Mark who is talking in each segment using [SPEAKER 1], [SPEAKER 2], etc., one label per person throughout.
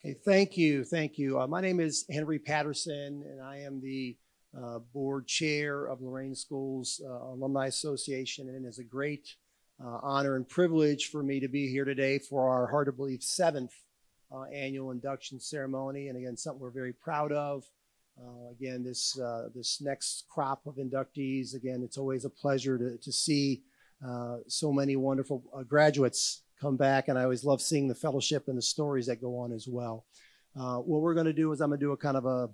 [SPEAKER 1] Okay, thank you, thank you. My name is Henry Patterson, and I am the board chair of Lorain Schools Alumni Association, and it is a great honor and privilege for me to be here today for our hard to believe 7th annual induction ceremony, and again, something we're very proud of. Again, this next crop of inductees, again, it's always a pleasure to see so many wonderful graduates come back, and I always love seeing the fellowship and the stories that go on as well. What we're going to do is I'm going to do a kind of a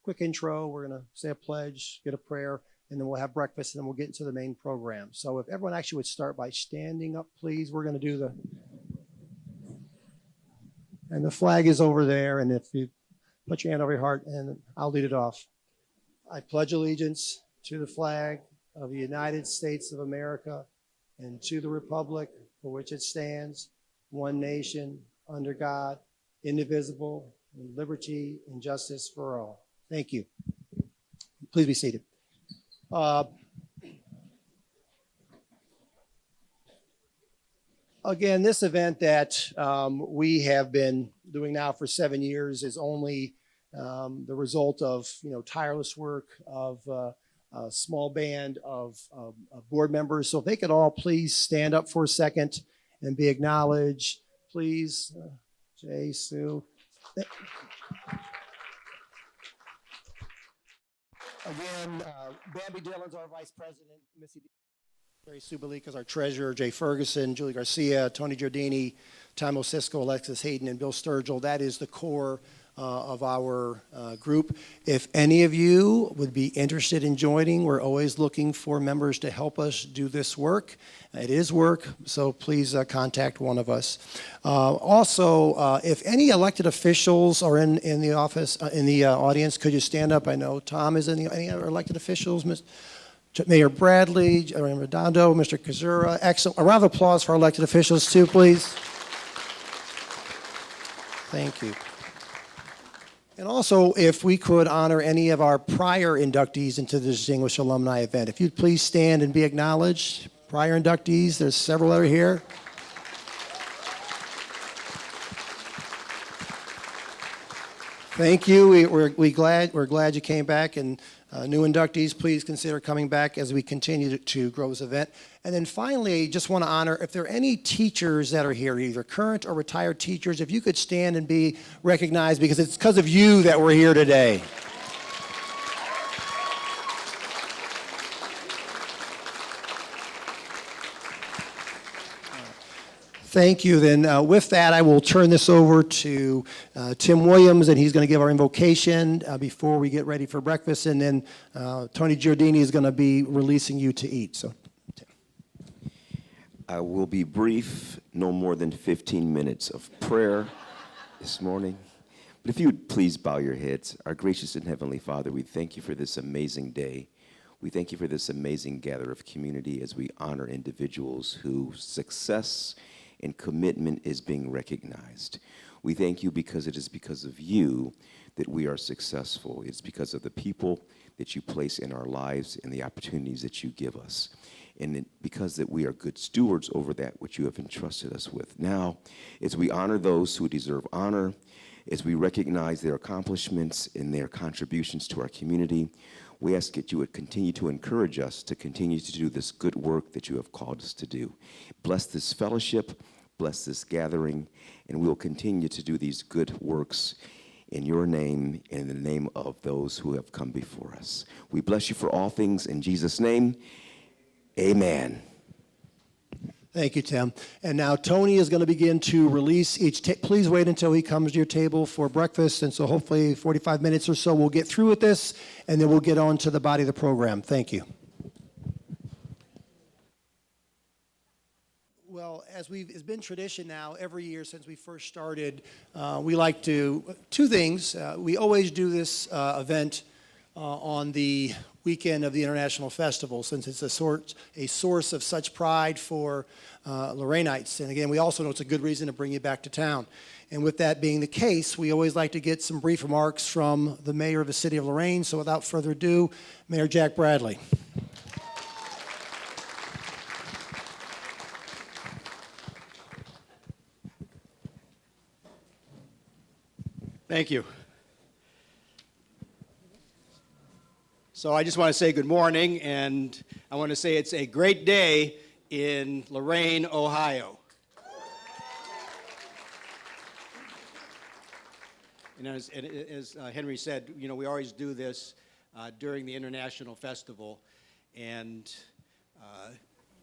[SPEAKER 1] quick intro. We're going to say a pledge, get a prayer, and then we'll have breakfast, and then we'll get into the main program. So if everyone actually would start by standing up, please. We're going to do and the flag is over there, and if you put your hand over your heart, and I'll lead it off. I pledge allegiance to the flag of the United States of America and to the republic for which it stands, one nation, under God, indivisible, with liberty and justice for all. Thank you. Please be seated. Again, this event that we have been doing now for 7 years is only the result of tireless work of a small band of board members. So if they could all please stand up for a second and be acknowledged, please. Jay, Sue. Again, Bambi Dillon's our vice president, Missy Jerry Subalik is our treasurer, Jay Ferguson, Julie Garcia, Tony Giardini, Tom Osisco, Alexis Hayden, and Bill Sturgill. That is the core of our group. If any of you would be interested in joining, we're always looking for members to help us do this work. It is work, so please contact one of us. Also, if any elected officials are in the office, in the audience, could you stand up? I know Tom is in any other elected officials? Mayor Bradley, Maldonado, Mr. Koziura. Excellent. A round of applause for our elected officials too, please. Thank you. And also, if we could honor any of our prior inductees into the Distinguished Alumni event. If you'd please stand and be acknowledged. Prior inductees, there's several that are here. Thank you. We're glad you came back, and new inductees, please consider coming back as we continue to grow this event. And then finally, just want to honor, if there are any teachers that are here, either current or retired teachers, if you could stand and be recognized, because it's because of you that we're here today. Thank you. Then with that, I will turn this over to Tim Williams, and he's going to give our invocation before we get ready for breakfast. And then Tony Giardini is going to be releasing you to eat. So, Tim.
[SPEAKER 2] I will be brief, no more than 15 minutes of prayer this morning. But if you would please bow your heads. Our gracious and heavenly Father, we thank you for this amazing day. We thank you for this amazing gather of community as we honor individuals whose success and commitment is being recognized. We thank you because it is because of you that we are successful. It's because of the people that you place in our lives and the opportunities that you give us. And because that we are good stewards over that which you have entrusted us with. Now, as we honor those who deserve honor, as we recognize their accomplishments and their contributions to our community, we ask that you would continue to encourage us to continue to do this good work that you have called us to do. Bless this fellowship, bless this gathering, and we will continue to do these good works in your name and in the name of those who have come before us. We bless you for all things in Jesus' name. Amen.
[SPEAKER 1] Thank you, Tim. And now Tony is going to begin to release each. Please wait until he comes to your table for breakfast. And so hopefully 45 minutes or so we'll get through with this, and then we'll get on to the body of the program. Thank you. Well, it's been tradition now every year since we first started, we like to, two things. We always do this event on the weekend of the International Festival, since it's a source of such pride for Lorainites. And again, we also know it's a good reason to bring you back to town. And with that being the case, we always like to get some brief remarks from the mayor of the city of Lorain. So without further ado, Mayor Jack Bradley.
[SPEAKER 3] Thank you. So I just want to say good morning, and I want to say it's a great day in Lorain, Ohio. And as Henry said, you know, we always do this during the International Festival, and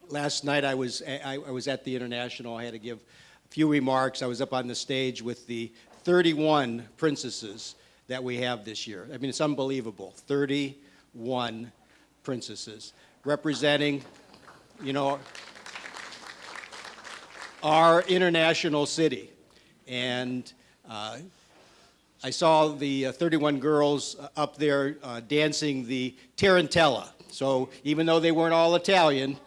[SPEAKER 3] last night I was at the International. I had to give a few remarks. I was up on the stage with the 31 princesses that we have this year. I mean, it's unbelievable. 31 princesses representing, you know, our international city. And I saw the 31 girls up there dancing the tarantella. So even though they weren't all Italian,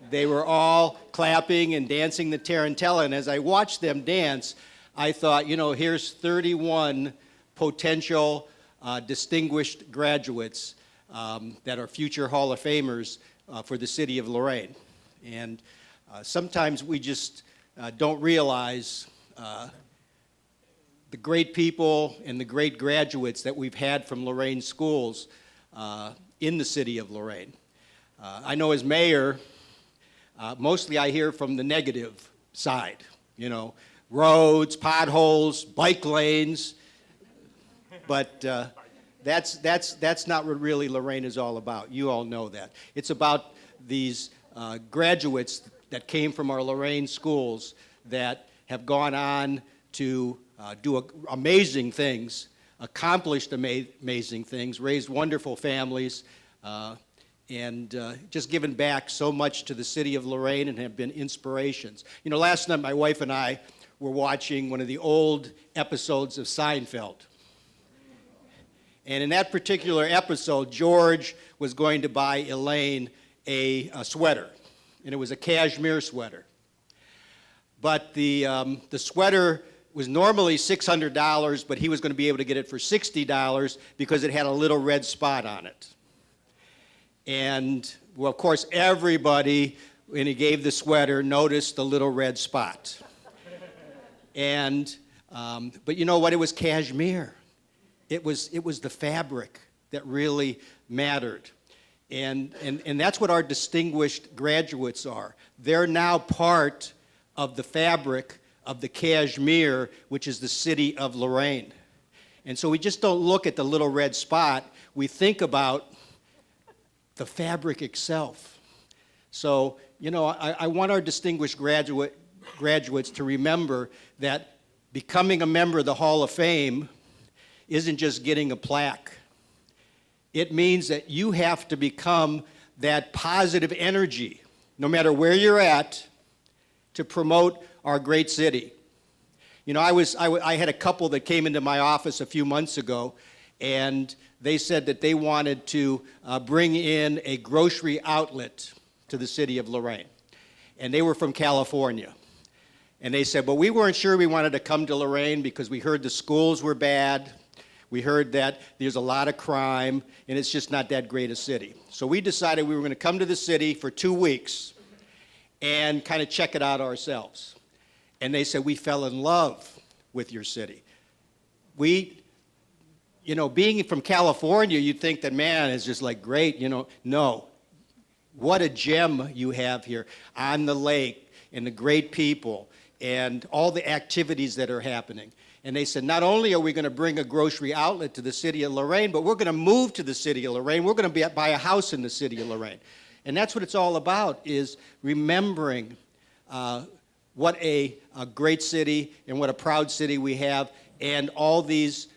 [SPEAKER 3] they were all clapping and dancing the tarantella. And as I watched them dance, I thought, you know, here's 31 potential distinguished graduates that are future Hall of Famers for the city of Lorain. And sometimes we just don't realize the great people and the great graduates that we've had from Lorain schools in the city of Lorain. I know as mayor, mostly I hear from the negative side, you know, roads, potholes, bike lanes, but that's not what really Lorain is all about. You all know that. It's about these graduates that came from our Lorain schools that have gone on to do amazing things, accomplished amazing things, raised wonderful families, and just given back so much to the city of Lorain and have been inspirations. You know, last night my wife and I were watching one of the old episodes of Seinfeld. And in that particular episode, George was going to buy Elaine a sweater, and it was a cashmere sweater. But the sweater was normally $600, but he was going to be able to get it for $60 because it had a little red spot on it. And, well, of course, everybody, when he gave the sweater, noticed the little red spot. And, but you know what? It was cashmere. It was the fabric that really mattered. And that's what our distinguished graduates are. They're now part of the fabric of the cashmere, which is the city of Lorain. And so we just don't look at the little red spot. We think about the fabric itself. So, you know, I want our distinguished graduates to remember that becoming a member of the Hall of Fame isn't just getting a plaque. It means that you have to become that positive energy, no matter where you're at, to promote our great city. You know, I had a couple that came into my office a few months ago, and they said that they wanted to bring in a grocery outlet to the city of Lorain. And they were from California. And they said, well, we weren't sure we wanted to come to Lorain because we heard the schools were bad. We heard that there's a lot of crime, and it's just not that great a city. So we decided we were going to come to the city for 2 weeks and kind of check it out ourselves. And they said, we fell in love with your city. We, you know, being from California, you'd think that, man, it's just like great, you know. No. What a gem you have here on the lake, and the great people, and all the activities that are happening. And they said, not only are we going to bring a grocery outlet to the city of Lorain, but we're going to move to the city of Lorain. We're going to buy a house in the city of Lorain. And that's what it's all about, is remembering what a great city and what a proud city we have, and all these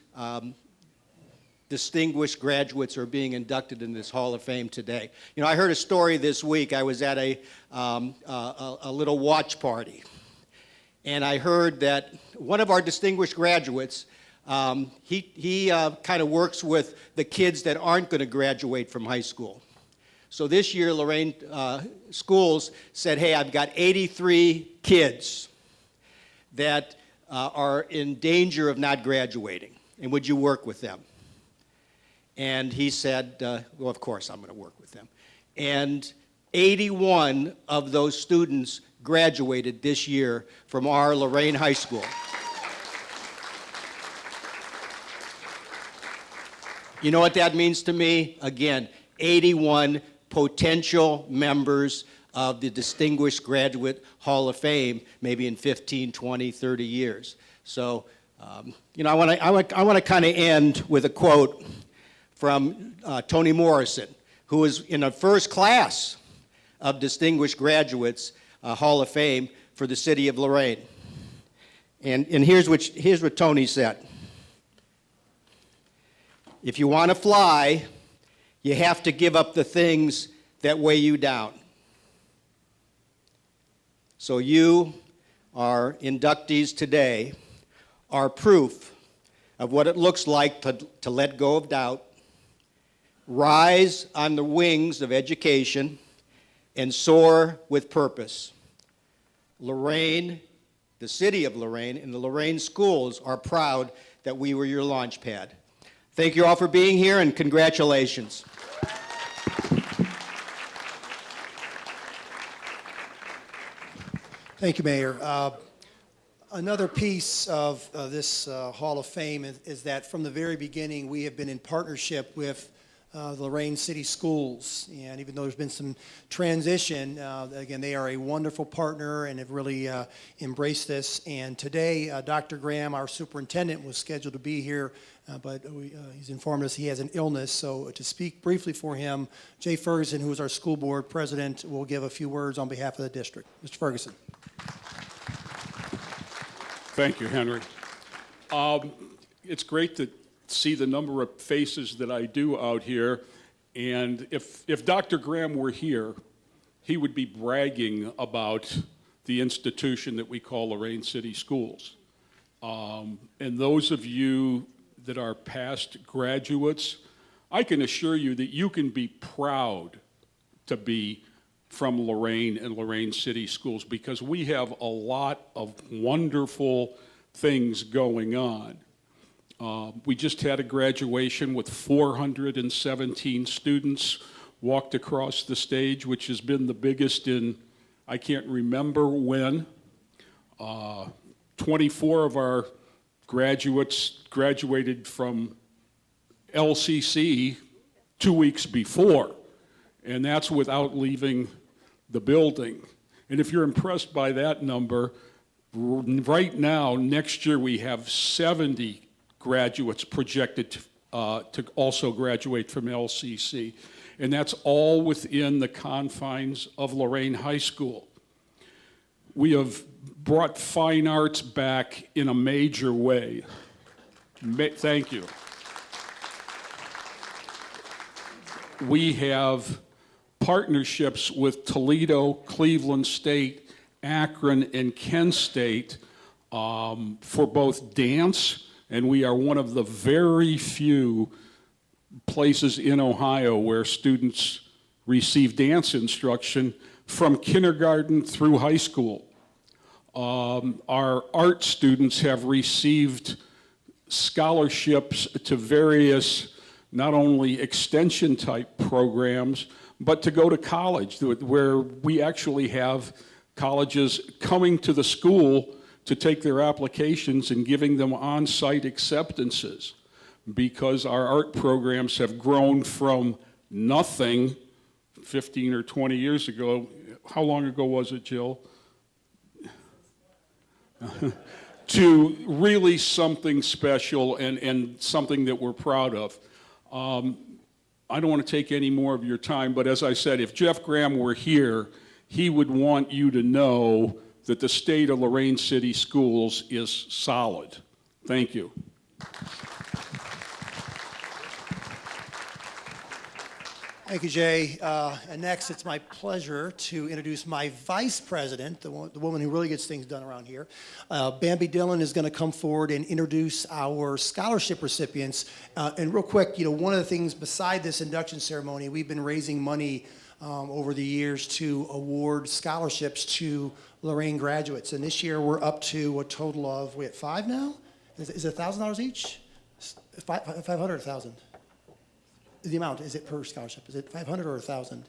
[SPEAKER 3] distinguished graduates are being inducted in this Hall of Fame today. You know, I heard a story this week. I was at a little watch party, and I heard that one of our distinguished graduates, he kind of works with the kids that aren't going to graduate from high school. So this year, Lorain schools said, hey, I've got 83 kids that are in danger of not graduating, and would you work with them? And he said, well, of course I'm going to work with them. And 81 of those students graduated this year from our Lorain High School. You know what that means to me? Again, 81 potential members of the Distinguished Graduate Hall of Fame, maybe in 15, 20, 30 years. So, I want to kind of end with a quote from Toni Morrison, who was in the first class of Distinguished Graduates Hall of Fame for the city of Lorain. And here's what Toni said. If you want to fly, you have to give up the things that weigh you down. So you, our inductees today, are proof of what it looks like to let go of doubt, rise on the wings of education, and soar with purpose. Lorain, the city of Lorain, and the Lorain schools are proud that we were your launch pad. Thank you all for being here, and congratulations.
[SPEAKER 1] Thank you, Mayor. Another piece of this Hall of Fame is that from the very beginning, we have been in partnership with the Lorain City Schools. And even though there's been some transition, again, they are a wonderful partner and have really embraced this. And today, Dr. Graham, our superintendent, was scheduled to be here, but he's informed us he has an illness. So to speak briefly for him, Jay Ferguson, who is our school board president, will give a few words on behalf of the district. Mr. Ferguson.
[SPEAKER 4] Thank you, Henry. It's great to see the number of faces that I do out here. And if Dr. Graham were here, he would be bragging about the institution that we call Lorain City Schools. And those of you that are past graduates, I can assure you that you can be proud to be from Lorain and Lorain City Schools, because we have a lot of wonderful things going on. We just had a graduation with 417 students walked across the stage, which has been the biggest in, I can't remember when. 24 of our graduates graduated from LCC 2 weeks before, and that's without leaving the building. And if you're impressed by that number, right now, next year we have 70 graduates projected to also graduate from LCC. And that's all within the confines of Lorain High School. We have brought fine arts back in a major way. Thank you. We have partnerships with Toledo, Cleveland State, Akron, and Kent State for both dance, and we are one of the very few places in Ohio where students receive dance instruction from kindergarten through high school. Our art students have received scholarships to various, not only extension type programs, but to go to college, where we actually have colleges coming to the school to take their applications and giving them on-site acceptances, because our art programs have grown from nothing 15 or 20 years ago. How long ago was it, Jill? To really something special and something that we're proud of. I don't want to take any more of your time, but as I said, if Jeff Graham were here, he would want you to know that the state of Lorain City Schools is solid. Thank you.
[SPEAKER 1] Thank you, Jay. And next, it's my pleasure to introduce my vice president, the woman who really gets things done around here. Bambi Dillon is going to come forward and introduce our scholarship recipients. And real quick, one of the things beside this induction ceremony, we've been raising money over the years to award scholarships to Lorain graduates. And this year, we're up to a total of, we at 5 now? Is it $1,000 each? 500 or 1,000? The amount, is it per scholarship? Is it 500 or 1,000?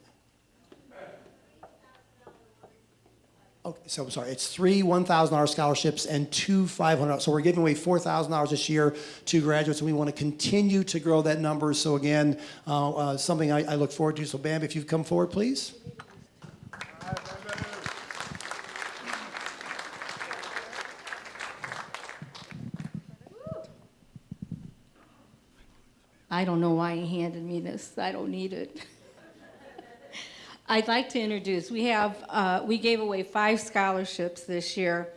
[SPEAKER 1] Okay, so I'm sorry, it's 3 $1,000 scholarships and 2 $500. So we're giving away $4,000 this year to graduates, and we want to continue to grow that number. So again, something I look forward to. So Bam, if you've come forward, please.
[SPEAKER 5] I don't know why he handed me this. I don't need it. I'd like to introduce, we gave away 5 scholarships this year.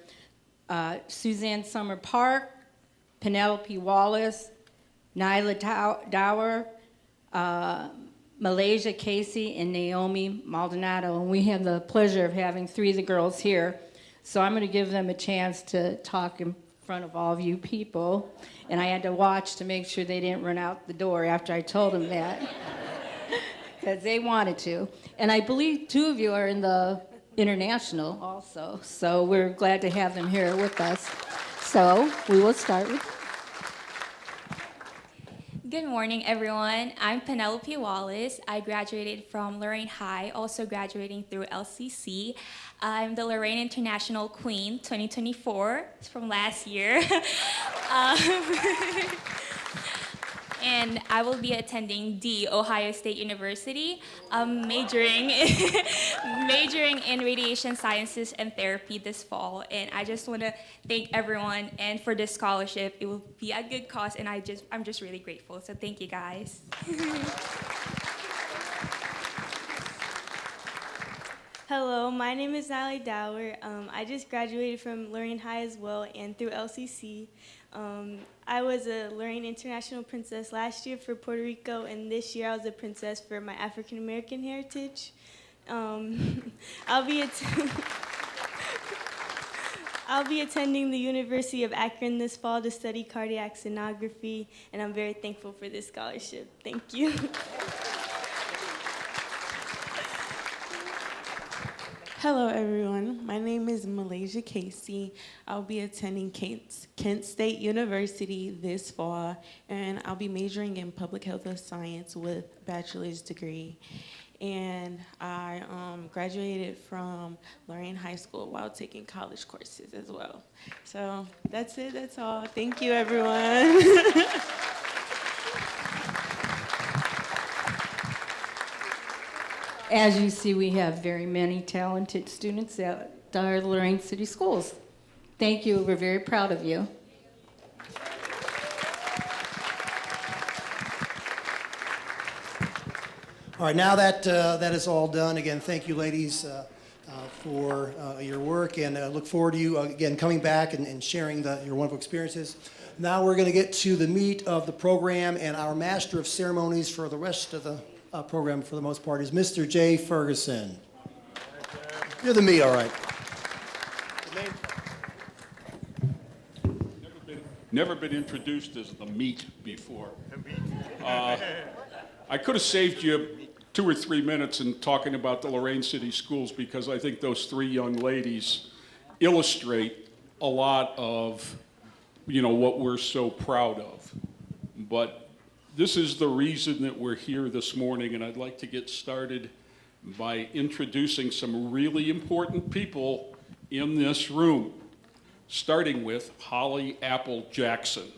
[SPEAKER 5] Suzanne Summer Park, Penelope Wallace, Naila Dower, Malaysia Casey, and Naomi Maldonado. And we have the pleasure of having 3 of the girls here. So I'm going to give them a chance to talk in front of all of you people. And I had to watch to make sure they didn't run out the door after I told them that. Because they wanted to. And I believe 2 of you are in the international also. So we're glad to have them here with us. So we will start with.
[SPEAKER 6] Good morning, everyone. I'm Penelope Wallace. I graduated from Lorain High, also graduating through LCC. I'm the Lorain International Queen 2024. It's from last year. And I will be attending The Ohio State University, majoring in radiation sciences and therapy this fall. And I just want to thank everyone and for this scholarship. It will be a good cause, and I'm just really grateful. So thank you, guys.
[SPEAKER 7] Hello, my name is Naila Dower. I just graduated from Lorain High as well and through LCC. I was a Lorain International Princess last year for Puerto Rico, and this year I was a princess for my African American heritage. I'll be attending the University of Akron this fall to study cardiac sonography, and I'm very thankful for this scholarship. Thank you.
[SPEAKER 8] Hello, everyone. My name is Malaysia Casey. I'll be attending Kent State University this fall, and I'll be majoring in public health of science with a bachelor's degree. And I graduated from Lorain High School while taking college courses as well. So that's it. That's all. Thank you, everyone.
[SPEAKER 5] As you see, we have very many talented students at our Lorain City Schools. Thank you. We're very proud of you.
[SPEAKER 1] All right, now that that is all done, again, thank you, ladies, for your work, and look forward to you, again, coming back and sharing your wonderful experiences. Now we're going to get to the meat of the program, and our master of ceremonies for the rest of the program, for the most part, is Mr. J. Ferguson. You're the meat, all right.
[SPEAKER 4] Never been introduced as the meat before. I could have saved you 2 or 3 minutes in talking about the Lorain City Schools, because I think those 3 young ladies illustrate a lot of, what we're so proud of. But this is the reason that we're here this morning, and I'd like to get started by introducing some really important people in this room, starting with Holly Apple Jackson.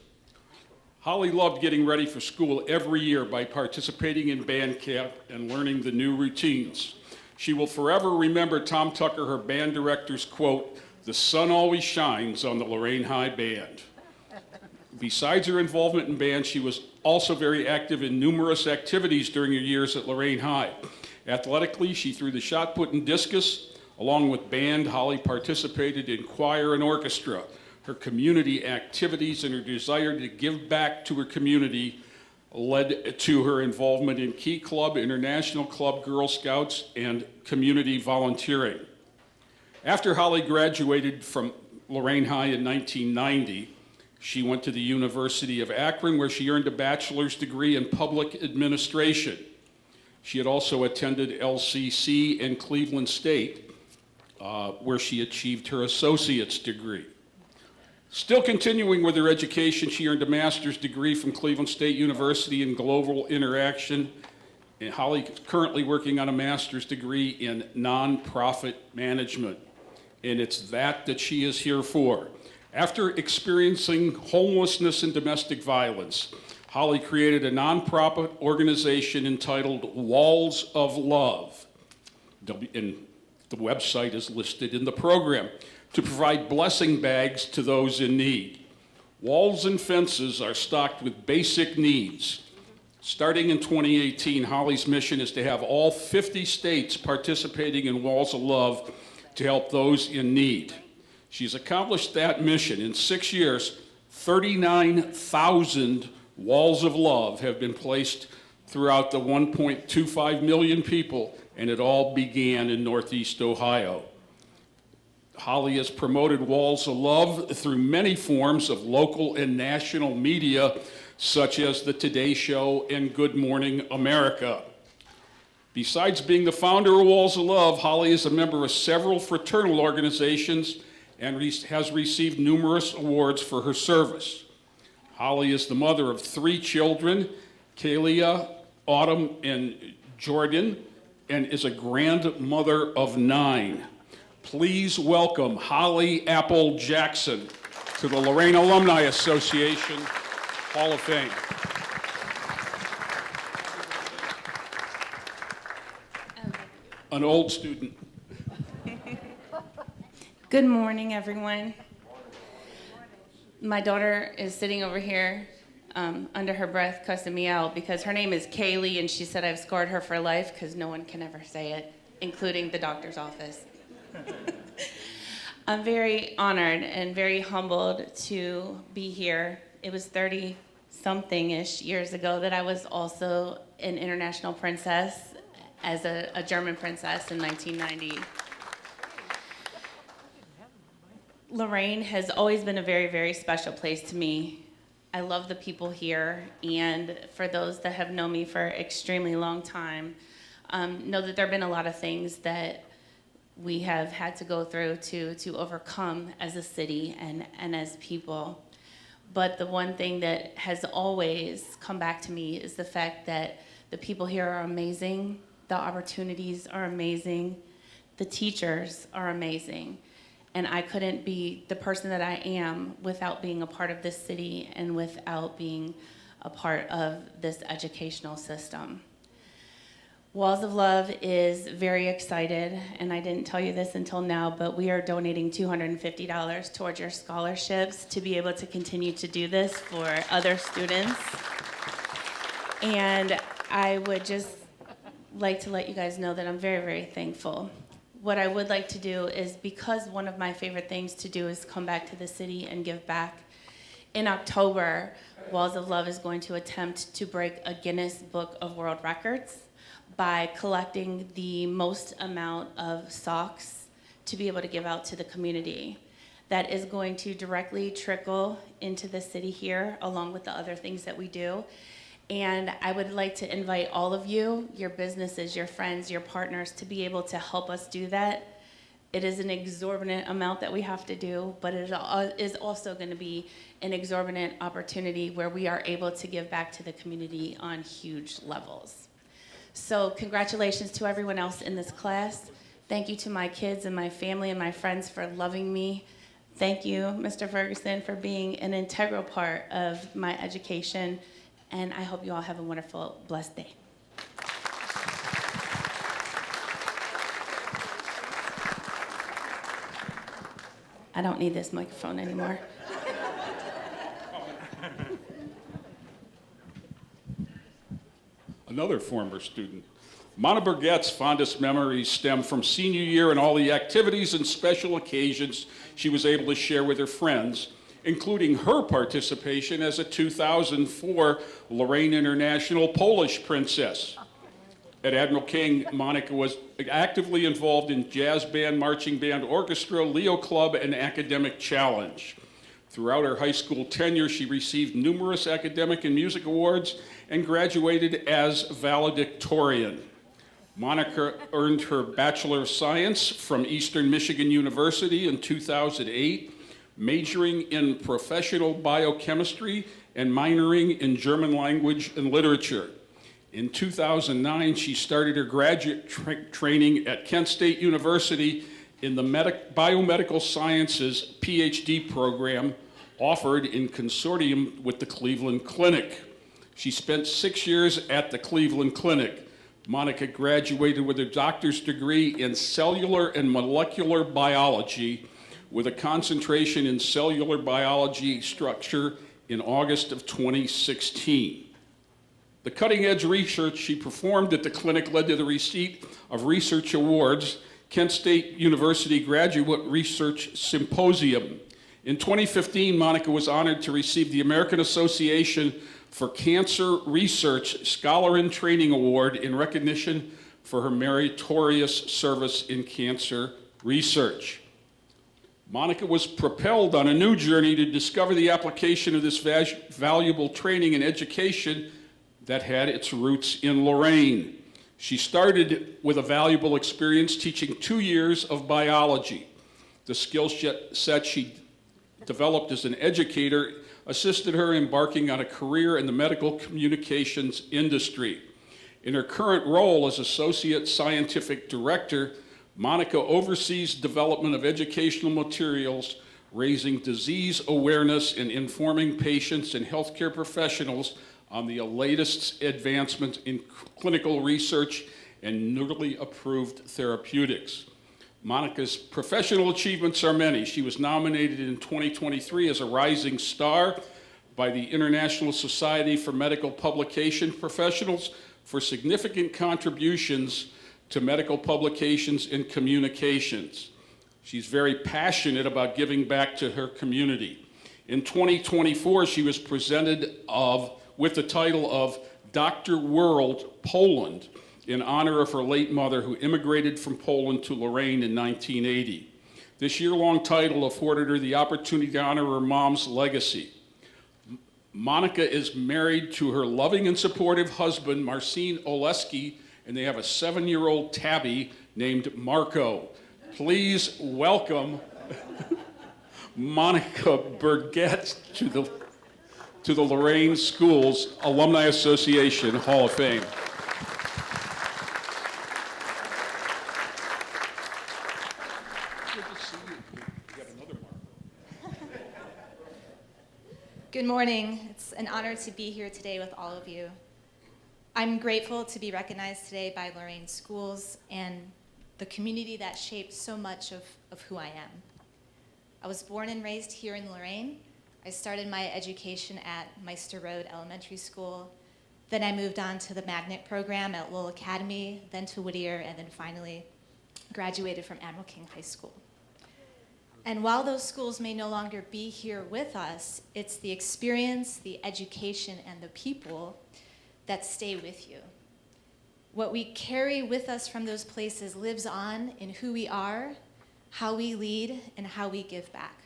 [SPEAKER 4] Holly loved getting ready for school every year by participating in band camp and learning the new routines. She will forever remember Tom Tucker, her band director's quote, "The sun always shines on the Lorain High Band." Besides her involvement in band, she was also very active in numerous activities during her years at Lorain High. Athletically, she threw the shot put and discus. Along with band, Holly participated in choir and orchestra. Her community activities and her desire to give back to her community led to her involvement in Key Club, International Club, Girl Scouts, and community volunteering. After Holly graduated from Lorain High in 1990, she went to the University of Akron, where she earned a bachelor's degree in public administration. She had also attended LCC and Cleveland State, where she achieved her associate's degree. Still continuing with her education, she earned a master's degree from Cleveland State University in global interaction. And Holly is currently working on a master's degree in nonprofit management. and it's that she is here for. After experiencing homelessness and domestic violence, Holly created a nonprofit organization entitled Walls of Love, and the website is listed in the program, to provide blessing bags to those in need. Walls and fences are stocked with basic needs. Starting in 2018, Holly's mission is to have all 50 states participating in Walls of Love to help those in need. She's accomplished that mission. In 6 years, 39,000 Walls of Love have been placed throughout the 1.25 million people, and it all began in Northeast Ohio. Holly has promoted Walls of Love through many forms of local and national media, such as the Today Show and Good Morning America. Besides being the founder of Walls of Love, Holly is a member of several fraternal organizations and has received numerous awards for her service. Holly is the mother of 3 children, Kalia, Autumn, and Jordan, and is a grandmother of 9. Please welcome Holly Apple Jackson to the Lorain Alumni Association Hall of Fame. An old student.
[SPEAKER 5] Good morning, everyone. My daughter is sitting over here under her breath cussing me out because her name is Kaylee, and she said I've scarred her for life because no one can ever say it, including the doctor's office. I'm very honored and very humbled to be here. It was 30-something-ish years ago that I was also an international princess as a German princess in 1990. Lorain has always been a very, very special place to me. I love the people here, and for those that have known me for an extremely long time, know that there have been a lot of things that we have had to go through to overcome as a city and as people. But the one thing that has always come back to me is the fact that the people here are amazing, the opportunities are amazing, the teachers are amazing. And I couldn't be the person that I am without being a part of this city and without being a part of this educational system. Walls of Love is very excited, and I didn't tell you this until now, but we are donating $250 towards your scholarships to be able to continue to do this for other students. And I would just like to let you guys know that I'm very, very thankful. What I would like to do is, because one of my favorite things to do is come back to the city and give back, in October, Walls of Love is going to attempt to break a Guinness Book of World Records by collecting the most amount of socks to be able to give out to the community. That is going to directly trickle into the city here, along with the other things that we do. And I would like to invite all of you, your businesses, your friends, your partners, to be able to help us do that. It is an exorbitant amount that we have to do, but it is also going to be an exorbitant opportunity where we are able to give back to the community on huge levels. So congratulations to everyone else in this class. Thank you to my kids and my family and my friends for loving me. Thank you, Mr. Ferguson, for being an integral part of my education. And I hope you all have a wonderful, blessed day. I don't need this microphone anymore.
[SPEAKER 4] Another former student. Mona Burgett's fondest memories stem from senior year and all the activities and special occasions she was able to share with her friends, including her participation as a 2004 Lorain International Polish Princess. At Admiral King, Monica was actively involved in jazz band, marching band, orchestra, Leo Club, and academic challenge. Throughout her high school tenure, she received numerous academic and music awards and graduated as valedictorian. Monica earned her Bachelor of Science from Eastern Michigan University in 2008, majoring in professional biochemistry and minoring in German language and literature. In 2009, she started her graduate training at Kent State University in the biomedical sciences PhD program offered in consortium with the Cleveland Clinic. She spent 6 years at the Cleveland Clinic. Monica graduated with a doctor's degree in cellular and molecular biology with a concentration in cellular biology structure in August of 2016. The cutting-edge research she performed at the clinic led to the receipt of research awards, Kent State University Graduate Research Symposium. In 2015, Monica was honored to receive the American Association for Cancer Research Scholar in Training Award in recognition for her meritorious service in cancer research. Monica was propelled on a new journey to discover the application of this valuable training and education that had its roots in Lorain. She started with a valuable experience teaching 2 years of biology. The skill set she developed as an educator assisted her embarking on a career in the medical communications industry. In her current role as Associate Scientific Director, Monica oversees development of educational materials, raising disease awareness and informing patients and healthcare professionals on the latest advancements in clinical research and newly approved therapeutics. Monica's professional achievements are many. She was nominated in 2023 as a Rising Star by the International Society for Medical Publication Professionals for significant contributions to medical publications and communications. She's very passionate about giving back to her community. In 2024, she was presented with the title of Dr. World Poland in honor of her late mother, who immigrated from Poland to Lorain in 1980. This year-long title afforded her the opportunity to honor her mom's legacy. Monica is married to her loving and supportive husband, Marcin Oleski, and they have a 7-year-old tabby named Marco. Please welcome Monica Burgett to the Lorain Schools Alumni Association Hall of Fame.
[SPEAKER 9] Good morning. It's an honor to be here today with all of you. I'm grateful to be recognized today by Lorain Schools and the community that shaped so much of who I am. I was born and raised here in Lorain. I started my education at Meister Road Elementary School. Then I moved on to the magnet program at Lowell Academy, then to Whittier, and then finally graduated from Admiral King High School. And while those schools may no longer be here with us, it's the experience, the education, and the people that stay with you. What we carry with us from those places lives on in who we are, how we lead, and how we give back.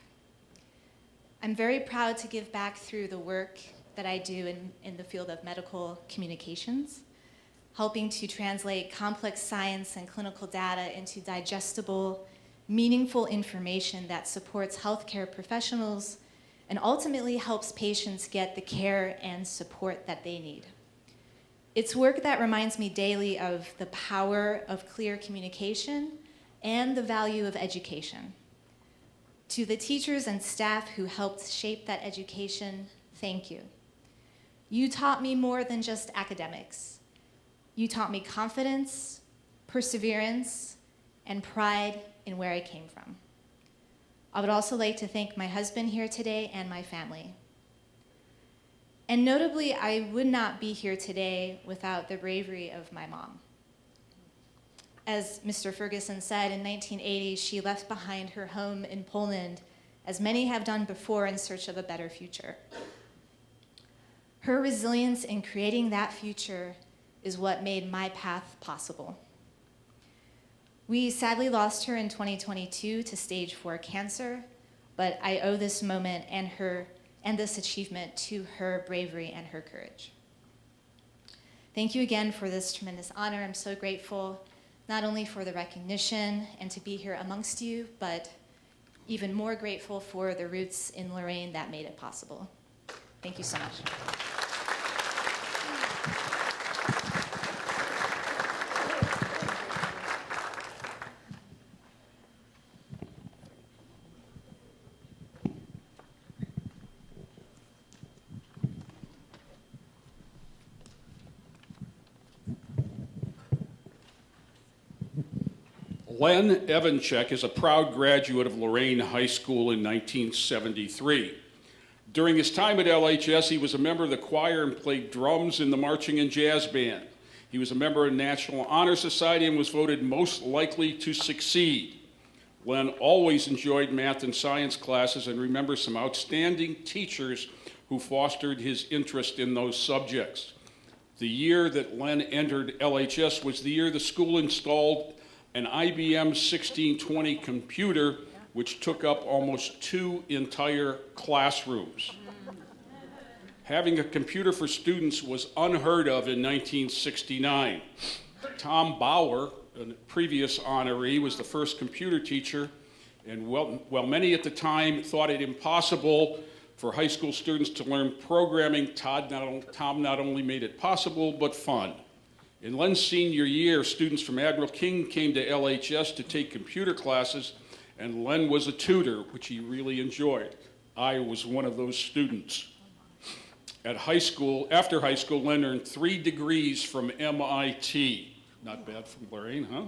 [SPEAKER 9] I'm very proud to give back through the work that I do in the field of medical communications, helping to translate complex science and clinical data into digestible, meaningful information that supports healthcare professionals and ultimately helps patients get the care and support that they need. It's work that reminds me daily of the power of clear communication and the value of education. To the teachers and staff who helped shape that education, thank you. You taught me more than just academics. You taught me confidence, perseverance, and pride in where I came from. I would also like to thank my husband here today and my family. And notably, I would not be here today without the bravery of my mom. As Mr. Ferguson said, in 1980, she left behind her home in Poland, as many have done before in search of a better future. Her resilience in creating that future is what made my path possible. We sadly lost her in 2022 to stage 4 cancer, but I owe this moment and this achievement to her bravery and her courage. Thank you again for this tremendous honor. I'm so grateful, not only for the recognition and to be here amongst you, but even more grateful for the roots in Lorain that made it possible. Thank you so much.
[SPEAKER 4] Len Evenchik is a proud graduate of Lorain High School in 1973. During his time at LHS, he was a member of the choir and played drums in the marching and jazz band. He was a member of the National Honor Society and was voted most likely to succeed. Len always enjoyed math and science classes and remembers some outstanding teachers who fostered his interest in those subjects. The year that Len entered LHS was the year the school installed an IBM 1620 computer, which took up almost 2 entire classrooms. Having a computer for students was unheard of in 1969. Tom Bauer, a previous honoree, was the first computer teacher, and while many at the time thought it impossible for high school students to learn programming, Tom not only made it possible, but fun. In Len's senior year, students from Admiral King came to LHS to take computer classes, and Len was a tutor, which he really enjoyed. I was one of those students. After high school, Len earned 3 degrees from MIT. Not bad from Lorain, huh?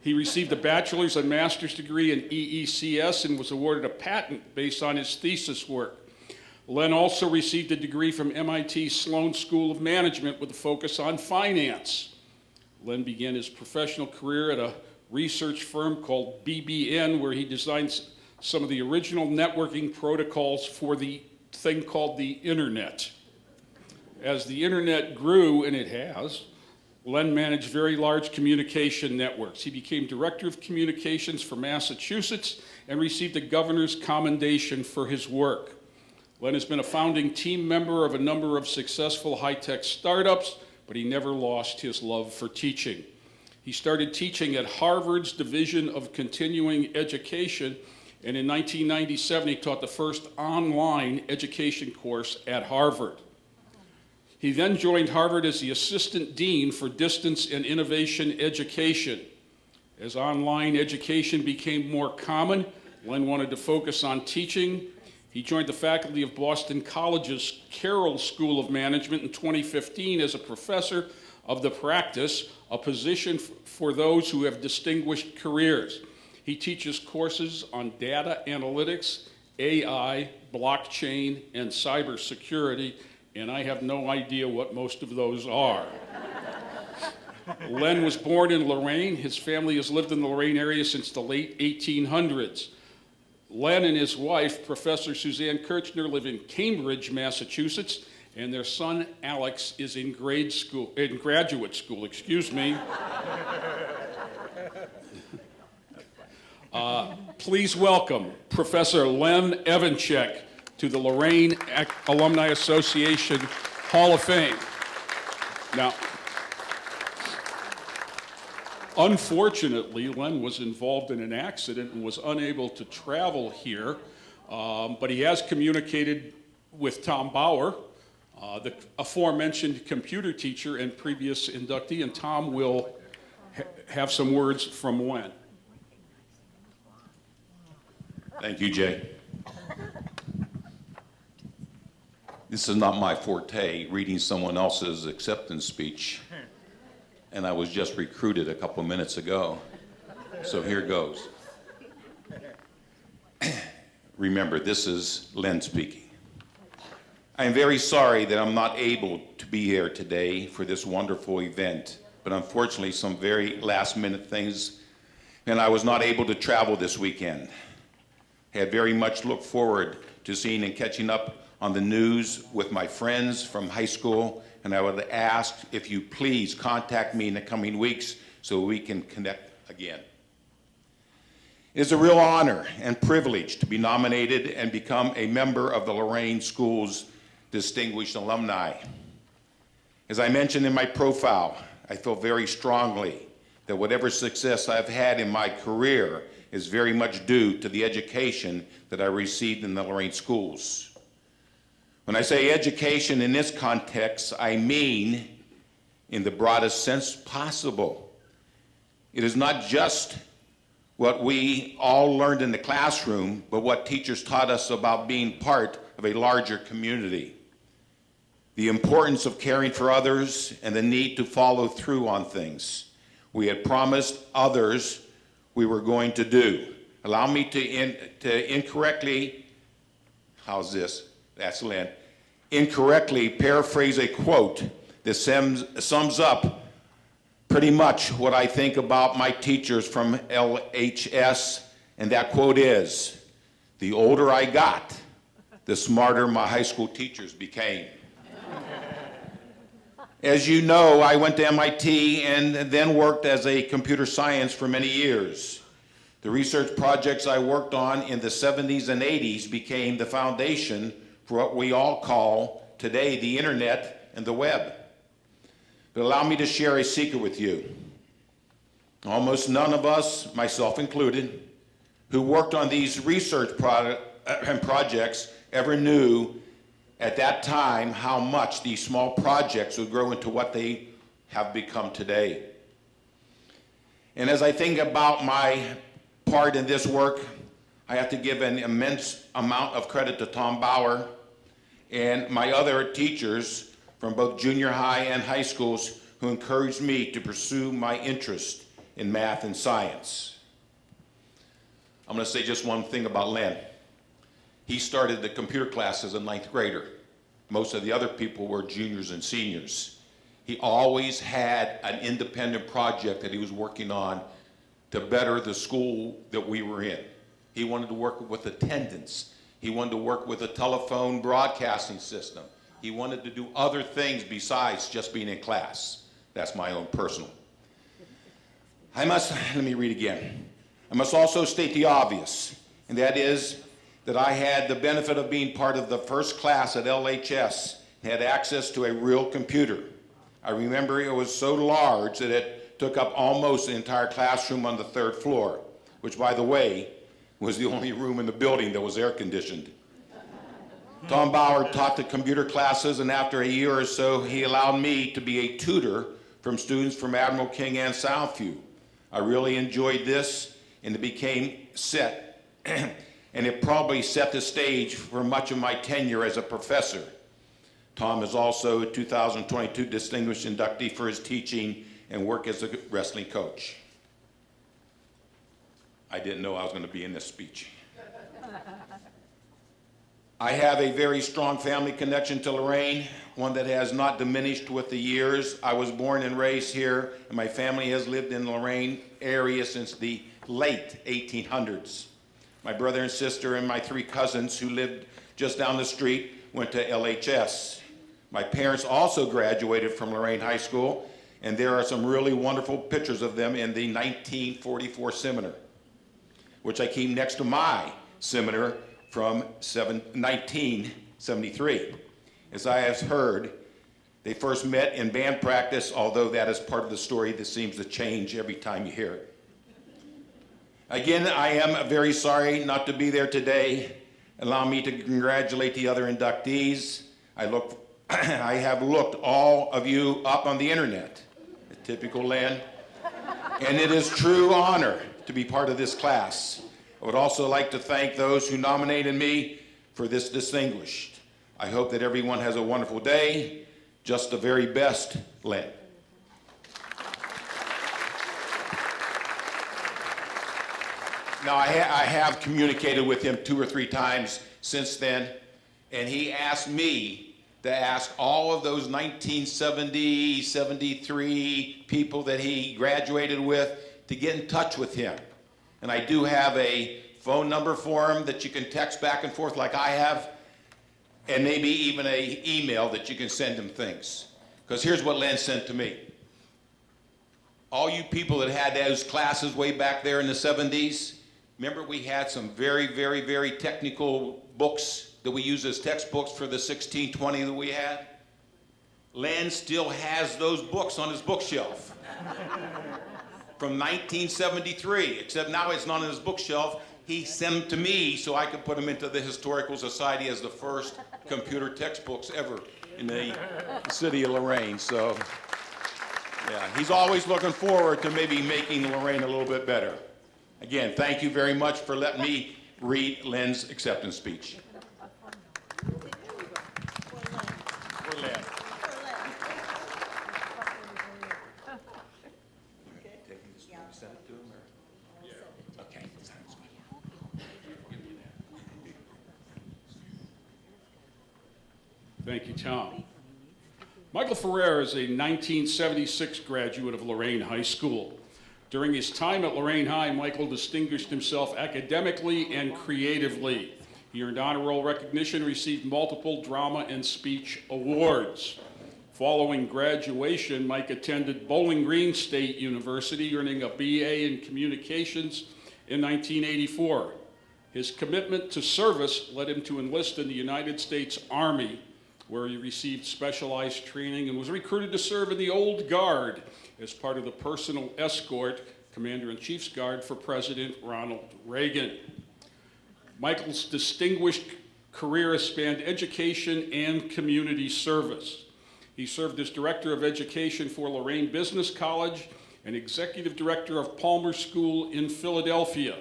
[SPEAKER 4] He received a bachelor's and master's degree in EECS and was awarded a patent based on his thesis work. Len also received a degree from MIT Sloan School of Management with a focus on finance. Len began his professional career at a research firm called BBN, where he designed some of the original networking protocols for the thing called the Internet. As the Internet grew, and it has, Len managed very large communication networks. He became Director of Communications for Massachusetts and received a governor's commendation for his work. Len has been a founding team member of a number of successful high-tech startups, but he never lost his love for teaching. He started teaching at Harvard's Division of Continuing Education, and in 1997 he taught the first online education course at Harvard. He then joined Harvard as the Assistant Dean for Distance and Innovation Education. As online education became more common, Len wanted to focus on teaching. He joined the faculty of Boston College's Carroll School of Management in 2015 as a professor of the practice, a position for those who have distinguished careers. He teaches courses on data analytics, AI, blockchain, and cybersecurity, and I have no idea what most of those are. Len was born in Lorain. His family has lived in the Lorain area since the late 1800s. Len and his wife, Professor Suzanne Kirchner, live in Cambridge, Massachusetts, and their son, Alex, is in graduate school. Please welcome Professor Len Evenchik to the Lorain Alumni Association Hall of Fame. Now, unfortunately, Len was involved in an accident and was unable to travel here, but he has communicated with Tom Bauer, the aforementioned computer teacher and previous inductee, and Tom will have some words from Len.
[SPEAKER 10] Thank you, Jay. This is not my forte, reading someone else's acceptance speech, and I was just recruited a couple minutes ago, so here goes. Remember, this is Len speaking. I am very sorry that I'm not able to be here today for this wonderful event, but unfortunately some very last-minute things, and I was not able to travel this weekend. I had very much looked forward to seeing and catching up on the news with my friends from high school, and I would ask if you please contact me in the coming weeks so we can connect again. It is a real honor and privilege to be nominated and become a member of the Lorain School's distinguished alumni. As I mentioned in my profile, I feel very strongly that whatever success I've had in my career is very much due to the education that I received in the Lorain schools. When I say education in this context, I mean in the broadest sense possible. It is not just what we all learned in the classroom, but what teachers taught us about being part of a larger community. The importance of caring for others and the need to follow through on things. We had promised others we were going to do. Allow me to incorrectly, how's this? That's Len. Incorrectly paraphrase a quote that sums up pretty much what I think about my teachers from LHS, and that quote is, "The older I got, the smarter my high school teachers became." As you know, I went to MIT and then worked as a computer science for many years. The research projects I worked on in the 70s and 80s became the foundation for what we all call today the internet and the web. But allow me to share a secret with you. Almost none of us, myself included, who worked on these research projects ever knew at that time how much these small projects would grow into what they have become today. And as I think about my part in this work, I have to give an immense amount of credit to Tom Bauer and my other teachers from both junior high and high schools who encouraged me to pursue my interest in math and science. I'm going to say just one thing about Len. He started the computer class as a 9th grader. Most of the other people were juniors and seniors. He always had an independent project that he was working on to better the school that we were in. He wanted to work with attendance. He wanted to work with a telephone broadcasting system. He wanted to do other things besides just being in class. That's my own personal. Let me read again. I must also state the obvious, and that is that I had the benefit of being part of the first class at LHS and had access to a real computer. I remember it was so large that it took up almost the entire classroom on the 3rd floor, which, by the way, was the only room in the building that was air conditioned. Tom Bauer taught the computer classes, and after a year or so, he allowed me to be a tutor from students from Admiral King and Southview. I really enjoyed this, and it became set, and it probably set the stage for much of my tenure as a professor. Tom is also a 2022 Distinguished Inductee for his teaching and work as a wrestling coach. I didn't know I was going to be in this speech. I have a very strong family connection to Lorain, one that has not diminished with the years. I was born and raised here, and my family has lived in the Lorain area since the late 1800s. My brother and sister and my 3 cousins who lived just down the street went to LHS. My parents also graduated from Lorain High School, and there are some really wonderful pictures of them in the 1944 seminar, which I keep next to my seminar from 1973. As I have heard, they first met in band practice, although that is part of the story that seems to change every time you hear it. Again, I am very sorry not to be there today. Allow me to congratulate the other inductees. I have looked all of you up on the internet, typical Len, and it is true honor to be part of this class. I would also like to thank those who nominated me for this distinguished. I hope that everyone has a wonderful day. Just the very best, Len. Now, I have communicated with him 2 or 3 times since then, and he asked me to ask all of those 1970, 73 people that he graduated with to get in touch with him. And I do have a phone number for him that you can text back and forth like I have, and maybe even an email that you can send him things. Because here's what Len sent to me. All you people that had those classes way back there in the 70s, remember we had some very, very, very technical books that we use as textbooks for the 1620 that we had? Len still has those books on his bookshelf from 1973, except now it's not on his bookshelf. He sent them to me so I could put them into the Historical Society as the first computer textbooks ever in the city of Lorain. So, yeah, he's always looking forward to maybe making Lorain a little bit better. Again, thank you very much for letting me read Len's acceptance speech. For Len. Send it to him, or? Yeah.
[SPEAKER 4] Thank you, Tom. Michael Ferrer is a 1976 graduate of Lorain High School. During his time at Lorain High, Michael distinguished himself academically and creatively. He earned honor roll recognition, received multiple drama and speech awards. Following graduation, Mike attended Bowling Green State University, earning a BA in Communications in 1984. His commitment to service led him to enlist in the United States Army, where he received specialized training and was recruited to serve in the Old Guard as part of the personal escort, Commander-in-Chief's Guard for President Ronald Reagan. Michael's distinguished career has spanned education and community service. He served as Director of Education for Lorain Business College and Executive Director of Palmer School in Philadelphia.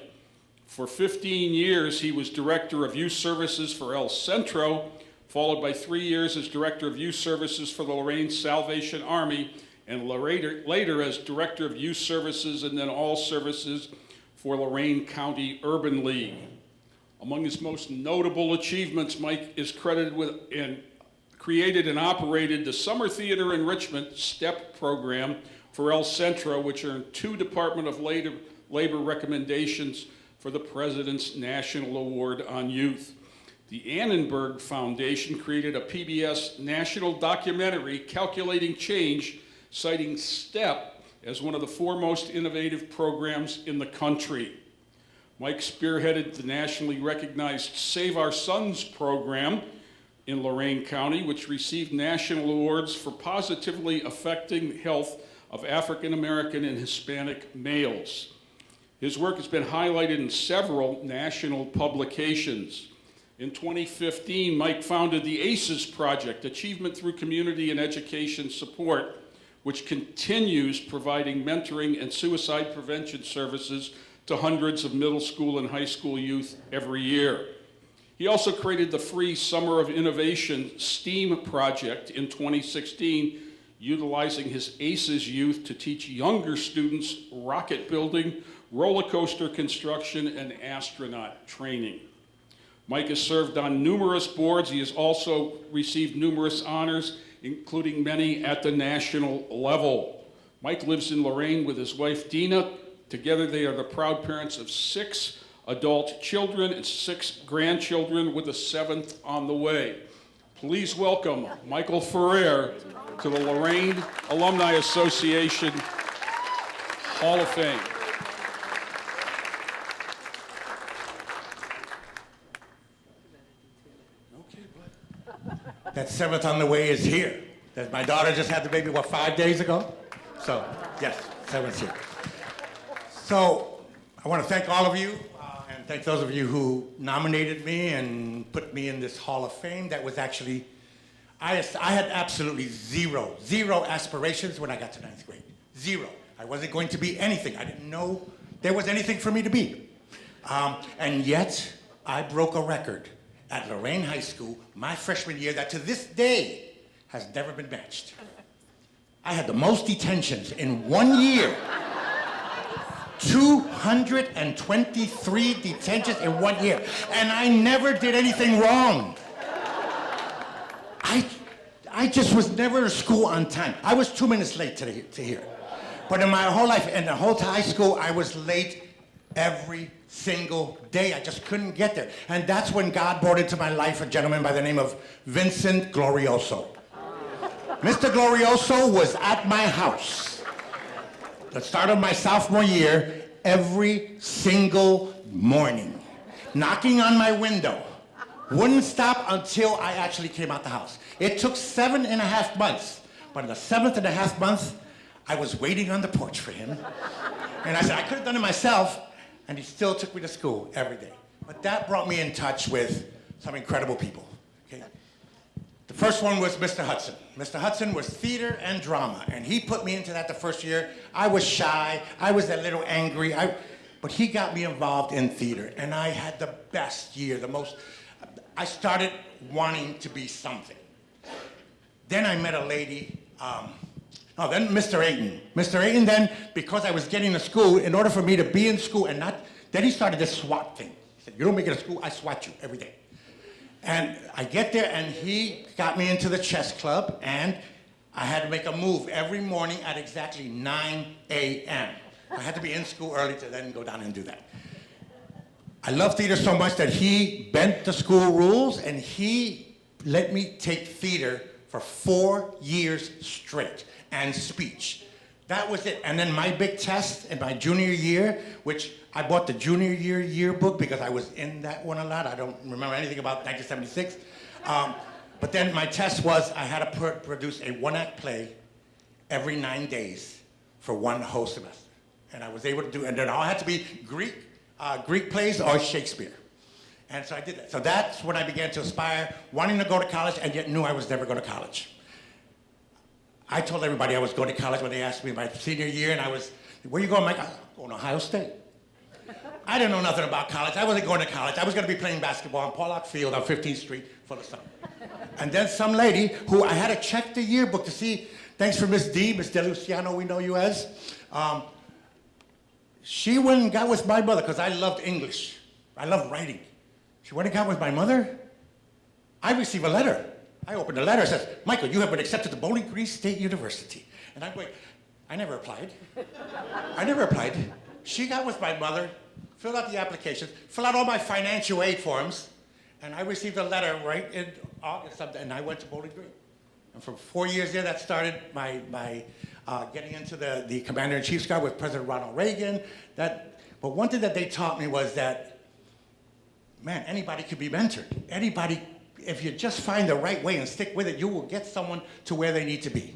[SPEAKER 4] For 15 years, he was Director of Youth Services for El Centro, followed by 3 years as Director of Youth Services for the Lorain Salvation Army, and later as Director of Youth Services and then all services for Lorain County Urban League. Among his most notable achievements, Mike is credited with and created and operated the Summer Theater Enrichment STEP program for El Centro, which earned 2 Department of Labor recommendations for the President's National Award on Youth. The Annenberg Foundation created a PBS national documentary, Calculating Change, citing STEP as one of the foremost innovative programs in the country. Mike spearheaded the nationally recognized Save Our Sons program in Lorain County, which received national awards for positively affecting health of African American and Hispanic males. His work has been highlighted in several national publications. In 2015, Mike founded the ACES Project, Achievement Through Community and Education Support, which continues providing mentoring and suicide prevention services to hundreds of middle school and high school youth every year. He also created the free Summer of Innovation STEAM project in 2016, utilizing his ACES youth to teach younger students rocket building, roller coaster construction, and astronaut training. Mike has served on numerous boards. He has also received numerous honors, including many at the national level. Mike lives in Lorain with his wife, Dina. Together, they are the proud parents of 6 adult children and 6 grandchildren, with a 7th on the way. Please welcome Michael Ferrer to the Lorain Alumni Association Hall of Fame.
[SPEAKER 11] That 7th on the way is here. My daughter just had the baby, 5 days ago? So, yes, 7th's here. So, I want to thank all of you, and thank those of you who nominated me and put me in this Hall of Fame. That was actually, I had absolutely zero aspirations when I got to 9th grade. 0. I wasn't going to be anything. I didn't know there was anything for me to be. And yet, I broke a record at Lorain High School my freshman year that to this day has never been matched. I had the most detentions in 1 year. 223 detentions in 1 year. And I never did anything wrong. I just was never at school on time. I was 2 minutes late to here. But in my whole life, in the whole high school, I was late every single day. I just couldn't get there. And that's when God brought into my life a gentleman by the name of Vincent Glorioso. Mr. Glorioso was at my house the start of my sophomore year every single morning, knocking on my window. Wouldn't stop until I actually came out the house. It took 7.5 months, but in the 7.5 months, I was waiting on the porch for him. And I said, I could have done it myself, and he still took me to school every day. But that brought me in touch with some incredible people. Okay? The first one was Mr. Hudson. Mr. Hudson was theater and drama, and he put me into that the first year. I was shy, I was a little angry, but he got me involved in theater, and I had the best year, I started wanting to be something. Then I met a lady, then Mr. Ayton. Mr. Ayton then, because I was getting to school, in order for me to be in school and then he started this SWAT thing. He said, you don't make it to school, I SWAT you every day. And I get there, and he got me into the chess club, and I had to make a move every morning at exactly 9 a.m. I had to be in school early to then go down and do that. I love theater so much that he bent the school rules, and he let me take theater for 4 years straight, and speech. That was it. And then my big test in my junior year, which I bought the junior year yearbook because I was in that one a lot. I don't remember anything about 1976. But then my test was I had to produce a one-act play every 9 days for one whole semester. And I was able to do, and then all had to be Greek plays or Shakespeare. And so I did that. So that's when I began to aspire, wanting to go to college, and yet knew I was never going to college. I told everybody I was going to college when they asked me my senior year, and I was, where you going, Mike? I'm going to Ohio State. I didn't know nothing about college. I wasn't going to college. I was going to be playing basketball on Pollock Field on 15th Street for the summer. And then some lady who I had to check the yearbook to see, thanks for Miss D, Miss DeLuciano, we know you as. She went and got with my mother because I loved English. I loved writing. She went and got with my mother. I received a letter. I opened the letter. It says, Michael, you have been accepted to Bowling Green State University. And I'm going, I never applied. I never applied. She got with my mother, filled out the applications, filled out all my financial aid forms, and I received a letter right in August, and I went to Bowling Green. And for 4 years there, that started my getting into the Commander-in-Chief's Guard with President Ronald Reagan. But one thing that they taught me was that, man, anybody could be mentored. Anybody, if you just find the right way and stick with it, you will get someone to where they need to be.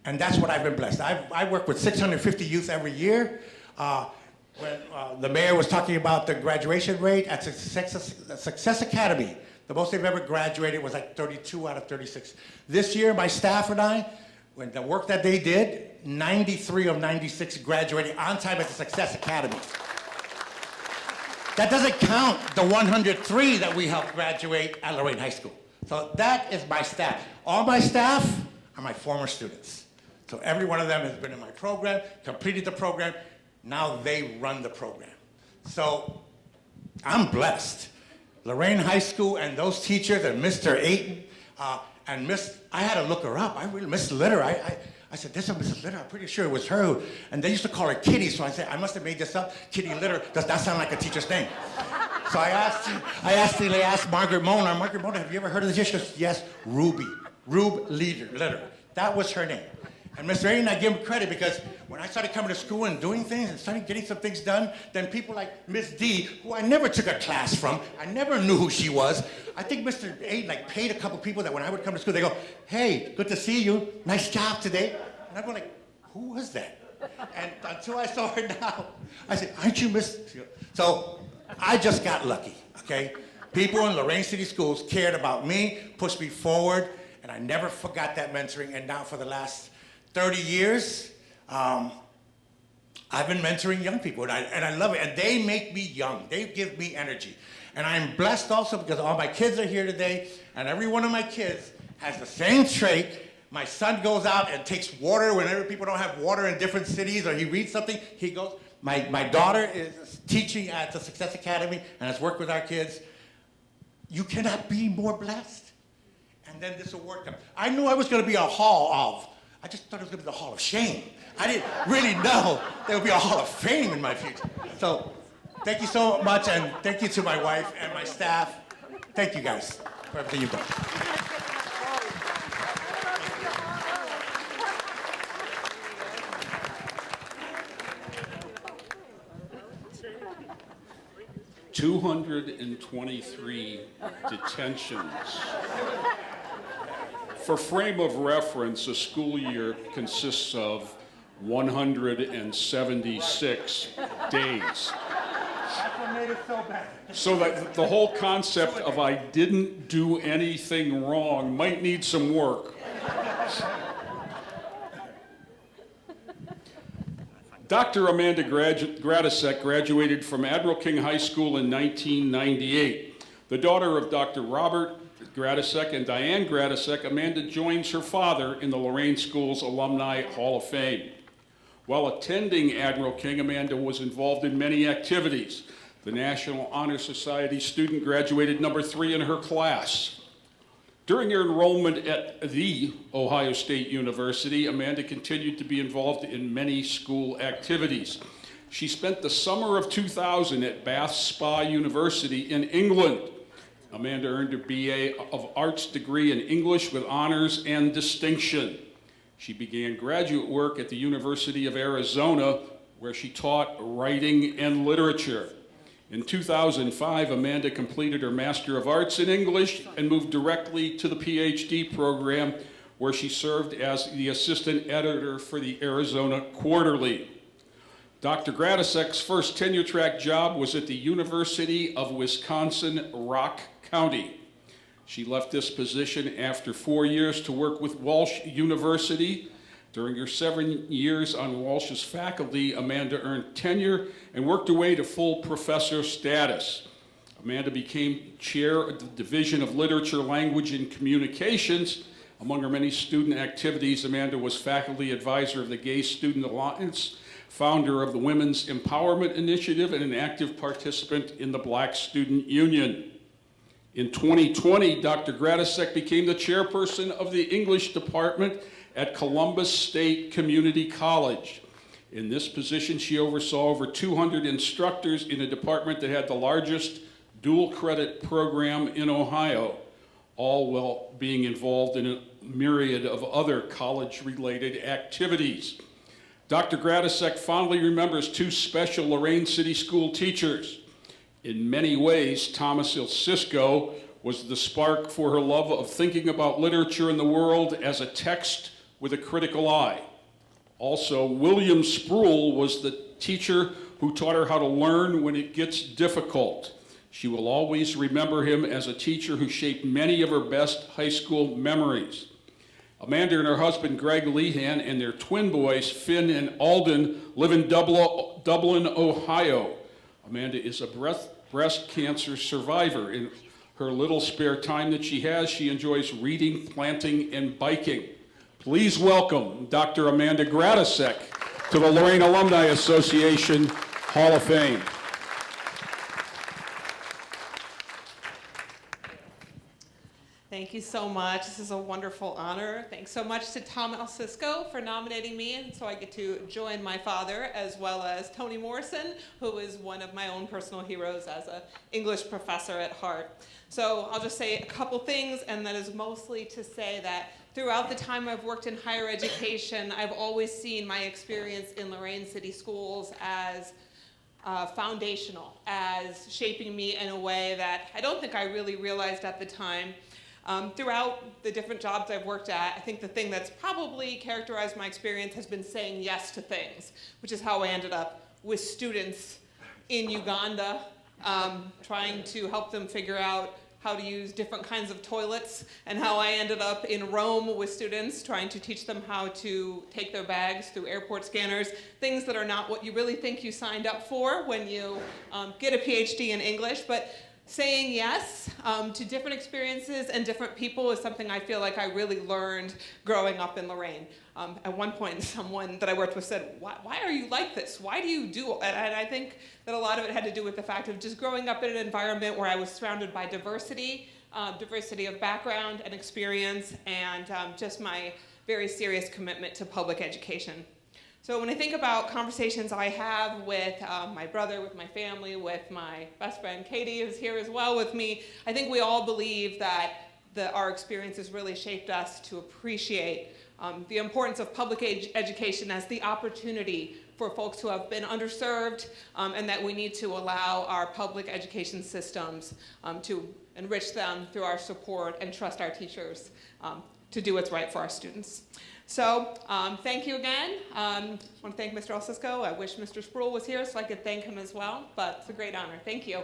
[SPEAKER 11] And that's what I've been blessed. I work with 650 youth every year. When the mayor was talking about the graduation rate at Success Academy, the most they've ever graduated was like 32 out of 36. This year, my staff and I, when the work that they did, 93 of 96 graduated on time at the Success Academy. That doesn't count the 103 that we helped graduate at Lorain High School. So that is my staff. All my staff are my former students. So every one of them has been in my program, completed the program. Now they run the program. So I'm blessed. Lorain High School and those teachers and Mr. Ayton and I had to look her up. Miss Litter, I said, this is Mrs. Litter. I'm pretty sure it was her. And they used to call her Kitty, so I said, I must have made this up. Kitty Litter, does that sound like a teacher's name? So I asked Margaret Mona, Margaret Mona, have you ever heard of this? She goes, yes, Ruby, Rube Litter. That was her name. And Mr. Ayton, I give him credit because when I started coming to school and doing things and started getting some things done, then people like Miss D, who I never took a class from, I never knew who she was. I think Mr. Ayton paid a couple people that when I would come to school, they go, hey, good to see you, nice job today. And I'm going like, who was that? And until I saw her now, I said, aren't you Miss? So I just got lucky, okay? People in Lorain City Schools cared about me, pushed me forward, and I never forgot that mentoring. And now for the last 30 years, I've been mentoring young people, and I love it. And they make me young. They give me energy. And I'm blessed also because all my kids are here today, and every one of my kids has the same trait. My son goes out and takes water whenever people don't have water in different cities, or he reads something, he goes. My daughter is teaching at the Success Academy and has worked with our kids. You cannot be more blessed. And then this award comes. I knew I was going to be a hall of. I just thought it was going to be the Hall of Shame. I didn't really know there would be a Hall of Fame in my future. So thank you so much, and thank you to my wife and my staff. Thank you guys for everything you've done.
[SPEAKER 4] 223 detentions. For frame of reference, a school year consists of 176 days.
[SPEAKER 11] That's what made it so bad.
[SPEAKER 4] So that the whole concept of I didn't do anything wrong might need some work. Dr. Amanda Gradisek graduated from Admiral King High School in 1998. The daughter of Dr. Robert Gradisek and Diane Gradisek, Amanda joins her father in the Lorain School's Alumni Hall of Fame. While attending Admiral King, Amanda was involved in many activities, the National Honor Society student, graduated number 3 in her class. During her enrollment at The Ohio State University, Amanda continued to be involved in many school activities. She spent the summer of 2000 at Bath Spa University in England. Amanda earned a BA of Arts degree in English with honors and distinction. She began graduate work at the University of Arizona, where she taught writing and literature. In 2005, Amanda completed her Master of Arts in English and moved directly to the PhD program, where she served as the assistant editor for the Arizona Quarterly. Dr. Gradisek's first tenure-track job was at the University of Wisconsin-Rock County. She left this position after 4 years to work with Walsh University. During her 7 years on Walsh's faculty, Amanda earned tenure and worked her way to full professor status. Amanda became chair of the Division of Literature, Language, and Communications. Among her many student activities, Amanda was faculty advisor of the Gay Student Alliance, founder of the Women's Empowerment Initiative, and an active participant in the Black Student Union. In 2020, Dr. Gradisek became the chairperson of the English department at Columbus State Community College. In this position, she oversaw over 200 instructors in a department that had the largest dual credit program in Ohio, all while being involved in a myriad of other college-related activities. Dr. Gradisek fondly remembers 2 special Lorain City School teachers. In many ways, Thomas Ilsisko was the spark for her love of thinking about literature and the world as a text with a critical eye. Also, William Sproul was the teacher who taught her how to learn when it gets difficult. She will always remember him as a teacher who shaped many of her best high school memories. Amanda and her husband, Greg Lehan, and their twin boys, Finn and Alden, live in Dublin, Ohio. Amanda is a breast cancer survivor. In her little spare time that she has, she enjoys reading, planting, and biking. Please welcome Dr. Amanda Gradisek to the Lorain Alumni Association Hall of Fame.
[SPEAKER 12] Thank you so much. This is a wonderful honor. Thanks so much to Tom Alsisko for nominating me, and so I get to join my father as well as Toni Morrison, who is one of my own personal heroes as an English professor at heart. So I'll just say a couple things, and that is mostly to say that throughout the time I've worked in higher education, I've always seen my experience in Lorain City Schools as foundational, as shaping me in a way that I don't think I really realized at the time. Throughout the different jobs I've worked at, I think the thing that's probably characterized my experience has been saying yes to things, which is how I ended up with students in Uganda, trying to help them figure out how to use different kinds of toilets, and how I ended up in Rome with students, trying to teach them how to take their bags through airport scanners, things that are not what you really think you signed up for when you get a PhD in English. But saying yes to different experiences and different people is something I feel like I really learned growing up in Lorain. At one point, someone that I worked with said, why are you like this? Why do you do it? And I think that a lot of it had to do with the fact of just growing up in an environment where I was surrounded by diversity, diversity of background and experience, and just my very serious commitment to public education. So when I think about conversations I have with my brother, with my family, with my best friend Katie, who's here as well with me, I think we all believe that our experiences really shaped us to appreciate the importance of public education as the opportunity for folks who have been underserved, and that we need to allow our public education systems to enrich them through our support and trust our teachers to do what's right for our students. So thank you again. I want to thank Mr. Alsisko. I wish Mr. Sproul was here so I could thank him as well, but it's a great honor. Thank you.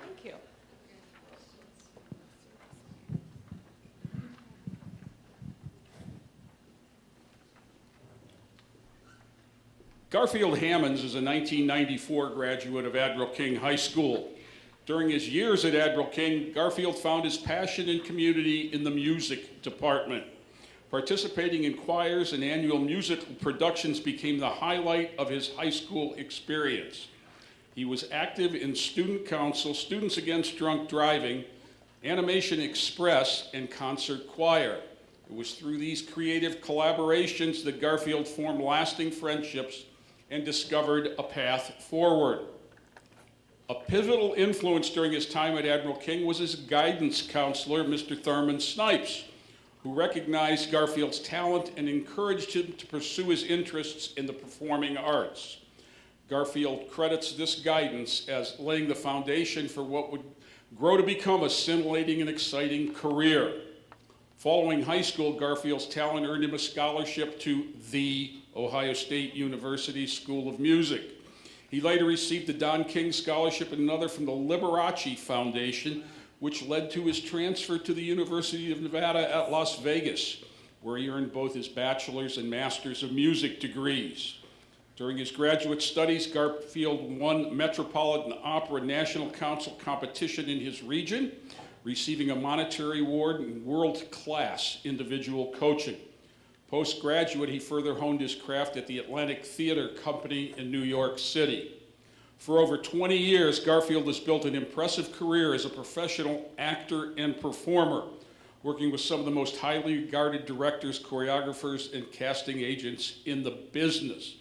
[SPEAKER 12] Thank you.
[SPEAKER 4] Garfield Hammonds is a 1994 graduate of Admiral King High School. During his years at Admiral King, Garfield found his passion and community in the music department. Participating in choirs and annual musical productions became the highlight of his high school experience. He was active in student council, Students Against Drunk Driving, Animation Express, and concert choir. It was through these creative collaborations that Garfield formed lasting friendships and discovered a path forward. A pivotal influence during his time at Admiral King was his guidance counselor, Mr. Thurman Snipes, who recognized Garfield's talent and encouraged him to pursue his interests in the performing arts. Garfield credits this guidance as laying the foundation for what would grow to become a scintillating and exciting career. Following high school, Garfield's talent earned him a scholarship to the Ohio State University School of Music. He later received the Don King Scholarship and another from the Liberace Foundation, which led to his transfer to the University of Nevada at Las Vegas, where he earned both his bachelor's and master's of music degrees. During his graduate studies, Garfield won Metropolitan Opera National Council competition in his region, receiving a monetary award and world-class individual coaching. Postgraduate, he further honed his craft at the Atlantic Theater Company in New York City. For over 20 years, Garfield has built an impressive career as a professional actor and performer, working with some of the most highly regarded directors, choreographers, and casting agents in the business.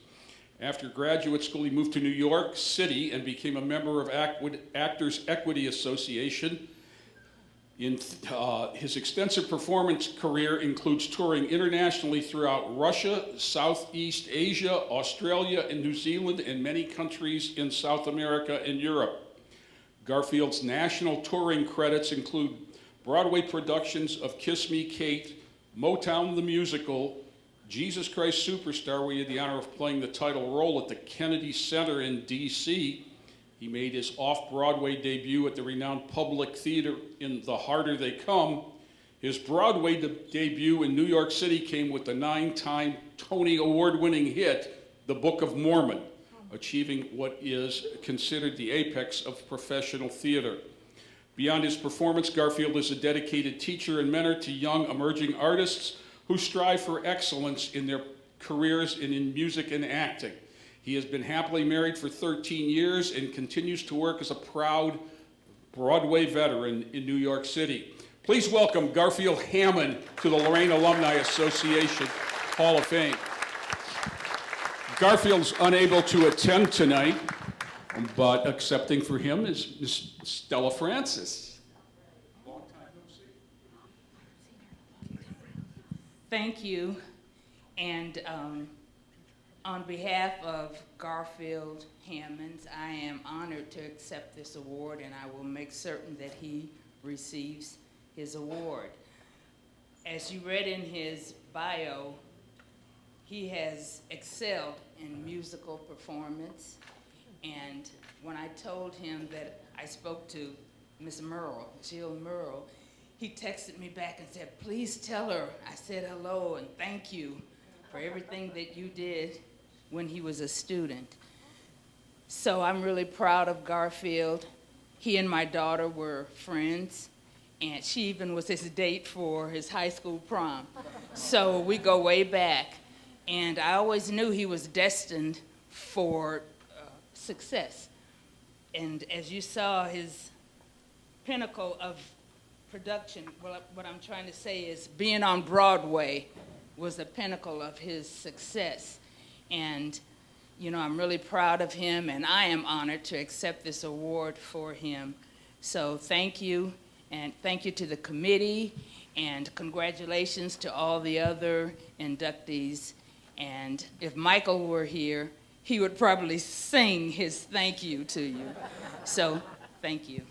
[SPEAKER 4] After graduate school, he moved to New York City and became a member of Actors Equity Association. His extensive performance career includes touring internationally throughout Russia, Southeast Asia, Australia, and New Zealand, and many countries in South America and Europe. Garfield's national touring credits include Broadway productions of Kiss Me, Kate, Motown the Musical, Jesus Christ Superstar, where he had the honor of playing the title role at the Kennedy Center in D.C. He made his off-Broadway debut at the renowned Public Theater in The Harder They Come. His Broadway debut in New York City came with the 9-time Tony Award-winning hit, The Book of Mormon, achieving what is considered the apex of professional theater. Beyond his performance, Garfield is a dedicated teacher and mentor to young emerging artists who strive for excellence in their careers and in music and acting. He has been happily married for 13 years and continues to work as a proud Broadway veteran in New York City. Please welcome Garfield Hammond to the Lorain Alumni Association Hall of Fame. Garfield's unable to attend tonight, but accepting for him is Miss Stella Francis. Long time no see.
[SPEAKER 13] Thank you. And on behalf of Garfield Hammonds, I am honored to accept this award, and I will make certain that he receives his award. As you read in his bio, he has excelled in musical performance, and when I told him that I spoke to Miss Merle, Jill Merle, he texted me back and said, please tell her I said hello and thank you for everything that you did when he was a student. So I'm really proud of Garfield. He and my daughter were friends, and she even was his date for his high school prom. So we go way back, and I always knew he was destined for success. And as you saw, his pinnacle of production, well, what I'm trying to say is being on Broadway was the pinnacle of his success. And, you know, I'm really proud of him, and I am honored to accept this award for him. So thank you, and thank you to the committee, and congratulations to all the other inductees. And if Michael were here, he would probably sing his thank you to you. So thank you.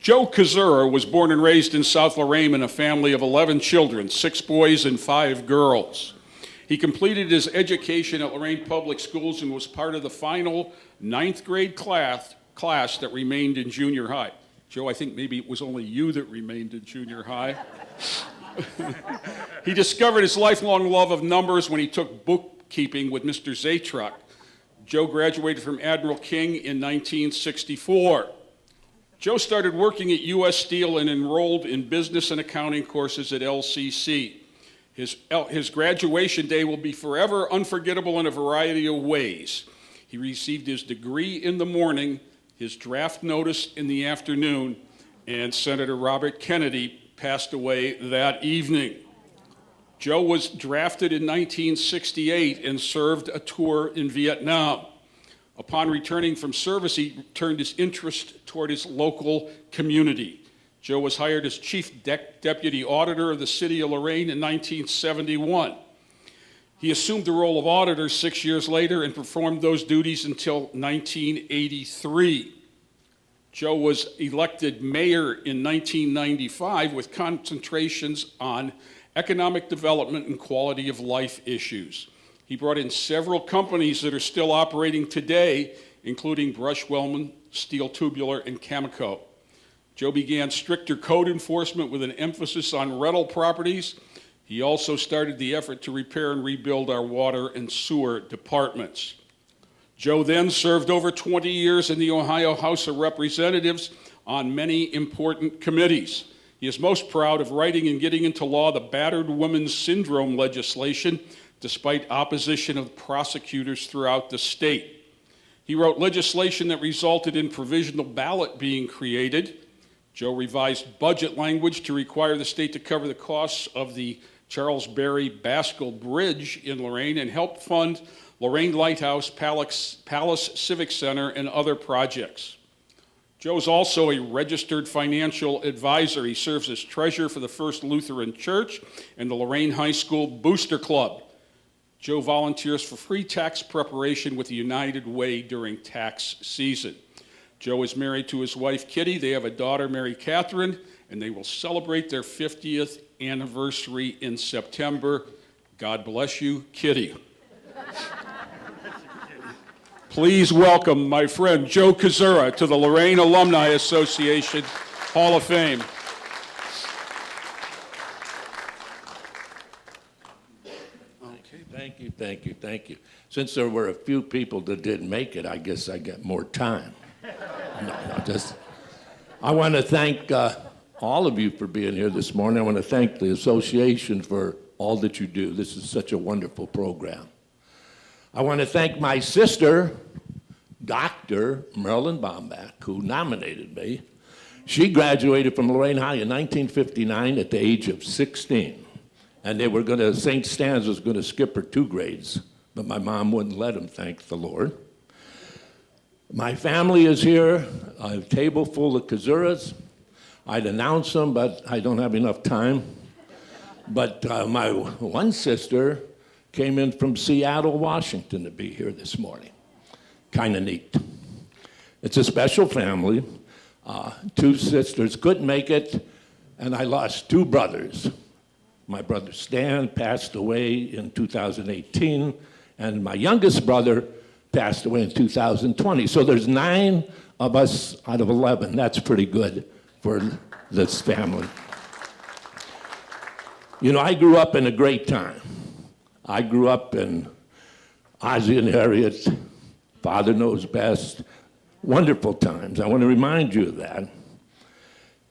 [SPEAKER 4] Joe Koziura was born and raised in South Lorain in a family of 11 children, 6 boys and 5 girls. He completed his education at Lorain Public Schools and was part of the final 9th grade class that remained in junior high. Joe, I think maybe it was only you that remained in junior high. He discovered his lifelong love of numbers when he took bookkeeping with Mr. Zatruck. Joe graduated from Admiral King in 1964. Joe started working at U.S. Steel and enrolled in business and accounting courses at LCC. His graduation day will be forever unforgettable in a variety of ways. He received his degree in the morning, his draft notice in the afternoon, and Senator Robert Kennedy passed away that evening. Joe was drafted in 1968 and served a tour in Vietnam. Upon returning from service, he turned his interest toward his local community. Joe was hired as Chief Deputy Auditor of the City of Lorain in 1971. He assumed the role of auditor 6 years later and performed those duties until 1983. Joe was elected mayor in 1995 with concentrations on economic development and quality of life issues. He brought in several companies that are still operating today, including Brush-Wellman, Steel Tubular, and Chemico. Joe began stricter code enforcement with an emphasis on rental properties. He also started the effort to repair and rebuild our water and sewer departments. Joe then served over 20 years in the Ohio House of Representatives on many important committees. He is most proud of writing and getting into law the Battered Women's Syndrome legislation, despite opposition of prosecutors throughout the state. He wrote legislation that resulted in provisional ballot being created. Joe revised budget language to require the state to cover the costs of the Charles Berry Baskel Bridge in Lorain and helped fund Lorain Lighthouse, Palace Civic Center, and other projects. Joe's also a registered financial advisor. He serves as treasurer for the First Lutheran Church and the Lorain High School Booster Club. Joe volunteers for free tax preparation with the United Way during tax season. Joe is married to his wife, Kitty. They have a daughter, Mary Kathryn, and they will celebrate their 50th anniversary in September. God bless you, Kitty. Please welcome my friend Joe Koziura to the Lorain Alumni Association Hall of Fame.
[SPEAKER 14] Thank you. Since there were a few people that didn't make it, I guess I got more time. I want to thank all of you for being here this morning. I want to thank the association for all that you do. This is such a wonderful program. I want to thank my sister, Dr. Marilyn Bombach, who nominated me. She graduated from Lorain High in 1959 at the age of 16. And St. Stan's was going to skip her 2 grades, but my mom wouldn't let him, thank the Lord. My family is here, a table full of Koziuras. I'd announce them, but I don't have enough time. But my one sister came in from Seattle, Washington to be here this morning. Kind of neat. It's a special family. 2 sisters couldn't make it, and I lost 2 brothers. My brother Stan passed away in 2018, and my youngest brother passed away in 2020. So there's 9 of us out of 11. That's pretty good for this family. You know, I grew up in a great time. I grew up in Ozzie and Harriet, Father Knows Best, wonderful times. I want to remind you of that.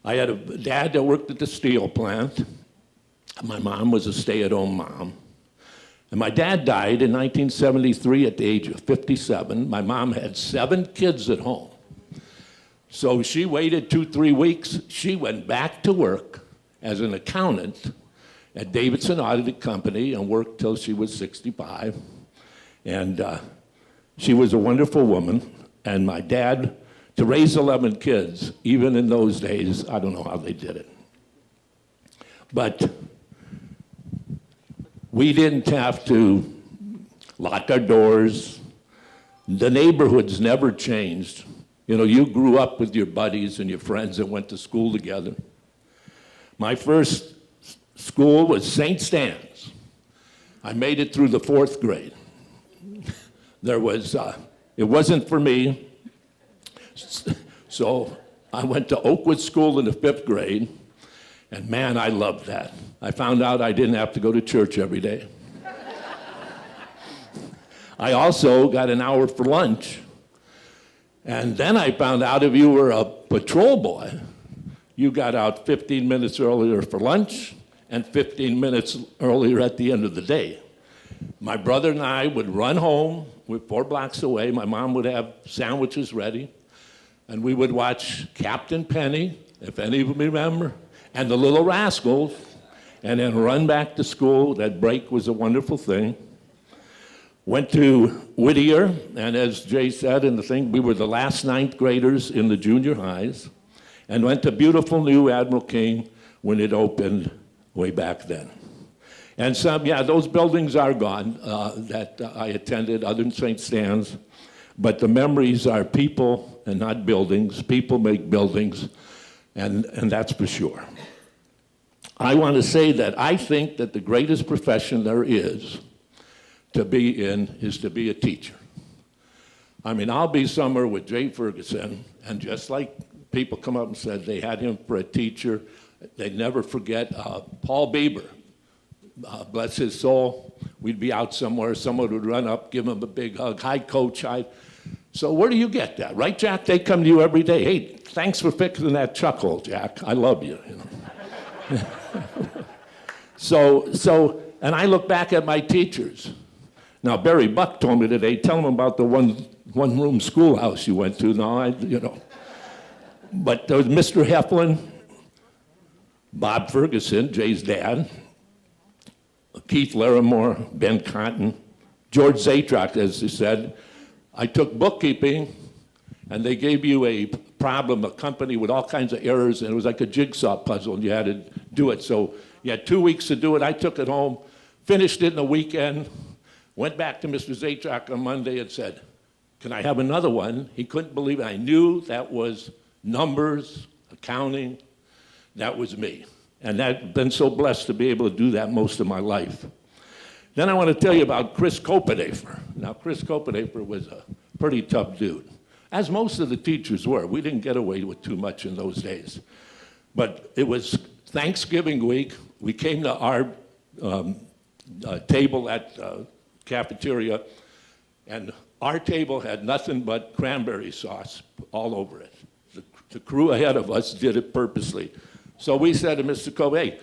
[SPEAKER 14] I had a dad that worked at the steel plant. My mom was a stay-at-home mom. And my dad died in 1973 at the age of 57. My mom had 7 kids at home. So she waited 2-3 weeks. She went back to work as an accountant at Davidson Auditing Company and worked till she was 65. And she was a wonderful woman. And my dad, to raise 11 kids, even in those days, I don't know how they did it. But we didn't have to lock our doors. The neighborhoods never changed. You know, you grew up with your buddies and your friends that went to school together. My first school was St. Stan's. I made it through the 4th grade. It wasn't for me, so I went to Oakwood School in the 5th grade, and man, I loved that. I found out I didn't have to go to church every day. I also got an hour for lunch, and then I found out if you were a patrol boy, you got out 15 minutes earlier for lunch and 15 minutes earlier at the end of the day. My brother and I would run home. We're 4 blocks away. My mom would have sandwiches ready, and we would watch Captain Penny, if any of you remember, and the Little Rascals, and then run back to school. That break was a wonderful thing. Went to Whittier, and as Jay said in the thing, we were the last 9th graders in the junior highs, and went to beautiful new Admiral King when it opened way back then. And those buildings are gone that I attended, other than St. Stan's, but the memories are people and not buildings. People make buildings, and that's for sure. I want to say that I think that the greatest profession there is to be in is to be a teacher. I mean, I'll be somewhere with Jay Ferguson, and just like people come up and said they had him for a teacher, they never forget Paul Bieber, bless his soul. We'd be out somewhere, someone would run up, give him a big hug. Hi, Coach. Hi. So where do you get that? Right, Jack? They come to you every day. Hey, thanks for fixing that chuckle, Jack. I love you. And I look back at my teachers. Now, Barry Buck told me today, tell him about the one-room schoolhouse you went to. But there was Mr. Heflin, Bob Ferguson, Jay's dad, Keith Larimore, Ben Cotton, George Zatrock, as he said. I took bookkeeping, and they gave you a problem, a company with all kinds of errors, and it was like a jigsaw puzzle, and you had to do it. So you had 2 weeks to do it. I took it home, finished it in a weekend, went back to Mr. Zatrock on Monday and said, can I have another one? He couldn't believe it. I knew that was numbers, accounting. That was me. And I've been so blessed to be able to do that most of my life. Then I want to tell you about Chris Copenhaver. Now, Chris Copenhaver was a pretty tough dude, as most of the teachers were. We didn't get away with too much in those days. But it was Thanksgiving week. We came to our table at cafeteria, and our table had nothing but cranberry sauce all over it. The crew ahead of us did it purposely. So we said to Mr. Cope, hey,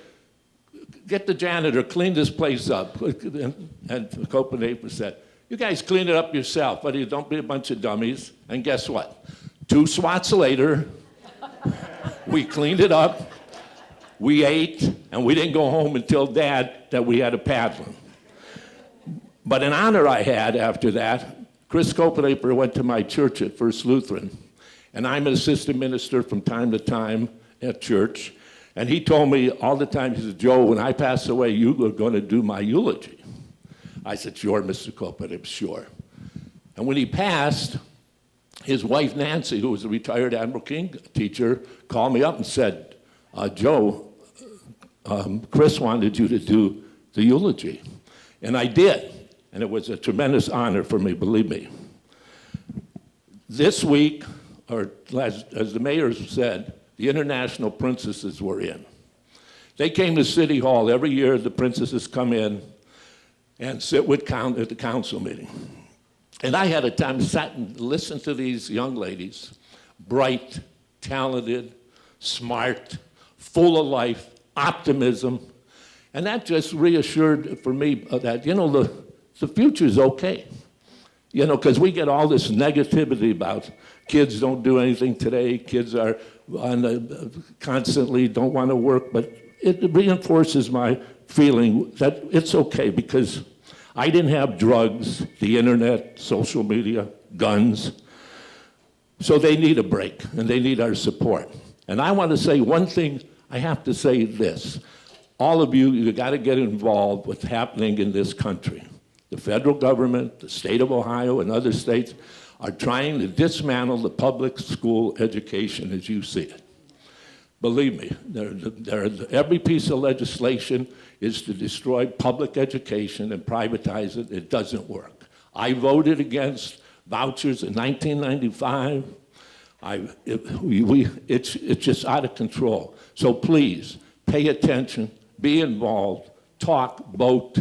[SPEAKER 14] get the janitor, clean this place up. And Copenhagen said, you guys clean it up yourself, but don't be a bunch of dummies. And guess what? 2 swats later, we cleaned it up, we ate, and we didn't go home and tell Dad that we had a paddling. But an honor I had after that, Chris Copenhaver went to my church at First Lutheran, and I'm an assistant minister from time to time at church. And he told me all the time, he said, Joe, when I pass away, you are going to do my eulogy. I said, sure, Mr. Copenhaver, sure. And when he passed, his wife, Nancy, who was a retired Admiral King teacher, called me up and said, Joe, Chris wanted you to do the eulogy. And I did. And it was a tremendous honor for me, believe me. This week, or as the mayor said, the international princesses were in. They came to City Hall. Every year, the princesses come in and sit at the council meeting. And I had a time to sit and listen to these young ladies, bright, talented, smart, full of life, optimism. And that just reassured for me that, the future's okay. Because we get all this negativity about kids don't do anything today, kids are constantly don't want to work, but it reinforces my feeling that it's okay because I didn't have drugs, the internet, social media, guns. So they need a break and they need our support. And I want to say one thing, I have to say this. All of you got to get involved with what's happening in this country. The federal government, the state of Ohio, and other states are trying to dismantle the public school education as you see it. Believe me, every piece of legislation is to destroy public education and privatize it. It doesn't work. I voted against vouchers in 1995. It's just out of control. So please, pay attention, be involved, talk, vote,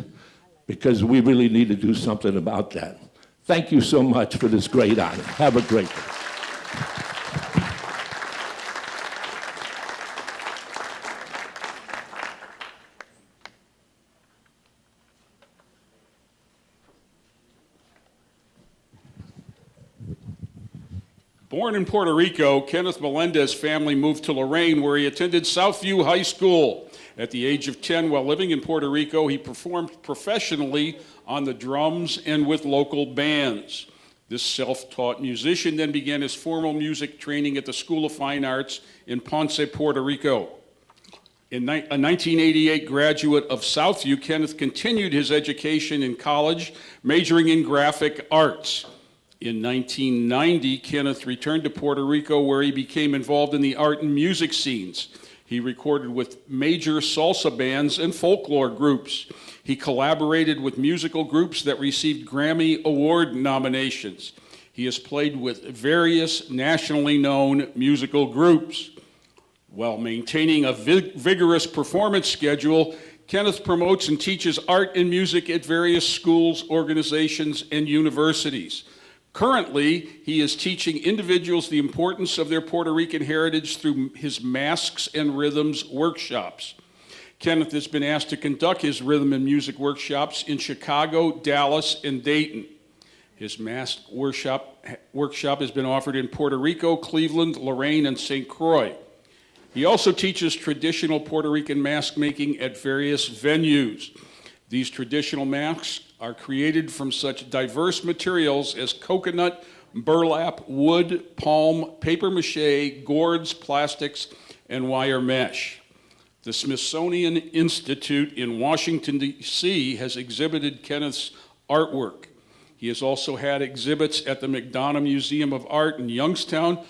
[SPEAKER 14] because we really need to do something about that. Thank you so much for this great honor. Have a great day.
[SPEAKER 4] Born in Puerto Rico, Kenneth Melendez family moved to Lorain, where he attended Southview High School. At the age of 10, while living in Puerto Rico, he performed professionally on the drums and with local bands. This self-taught musician then began his formal music training at the School of Fine Arts in Ponce, Puerto Rico. A 1988 graduate of Southview, Kenneth continued his education in college, majoring in graphic arts. In 1990, Kenneth returned to Puerto Rico, where he became involved in the art and music scenes. He recorded with major salsa bands and folklore groups. He collaborated with musical groups that received Grammy Award nominations. He has played with various nationally known musical groups. While maintaining a vigorous performance schedule, Kenneth promotes and teaches art and music at various schools, organizations, and universities. Currently, he is teaching individuals the importance of their Puerto Rican heritage through his Masks and Rhythms workshops. Kenneth has been asked to conduct his rhythm and music workshops in Chicago, Dallas, and Dayton. His mask workshop has been offered in Puerto Rico, Cleveland, Lorain, and St. Croix. He also teaches traditional Puerto Rican mask making at various venues. These traditional masks are created from such diverse materials as coconut, burlap, wood, palm, paper mache, gourds, plastics, and wire mesh. The Smithsonian Institute in Washington, D.C. has exhibited Kenneth's artwork. He has also had exhibits at the McDonough Museum of Art in Youngstown,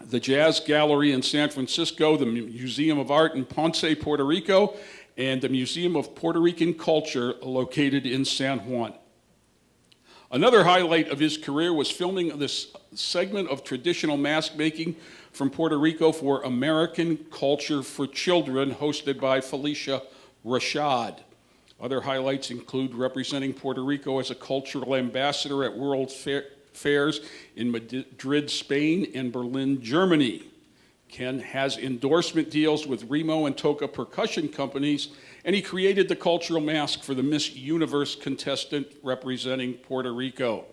[SPEAKER 4] the Jazz Gallery in San Francisco, the Museum of Art in Ponce, Puerto Rico, and the Museum of Puerto Rican Culture located in San Juan. Another highlight of his career was filming this segment of traditional mask making from Puerto Rico for American Culture for Children, hosted by Felicia Rashad. Other highlights include representing Puerto Rico as a cultural ambassador at World Fairs in Madrid, Spain, and Berlin, Germany. Ken has endorsement deals with Remo and Toca percussion companies, and he created the cultural mask for the Miss Universe contestant representing Puerto Rico.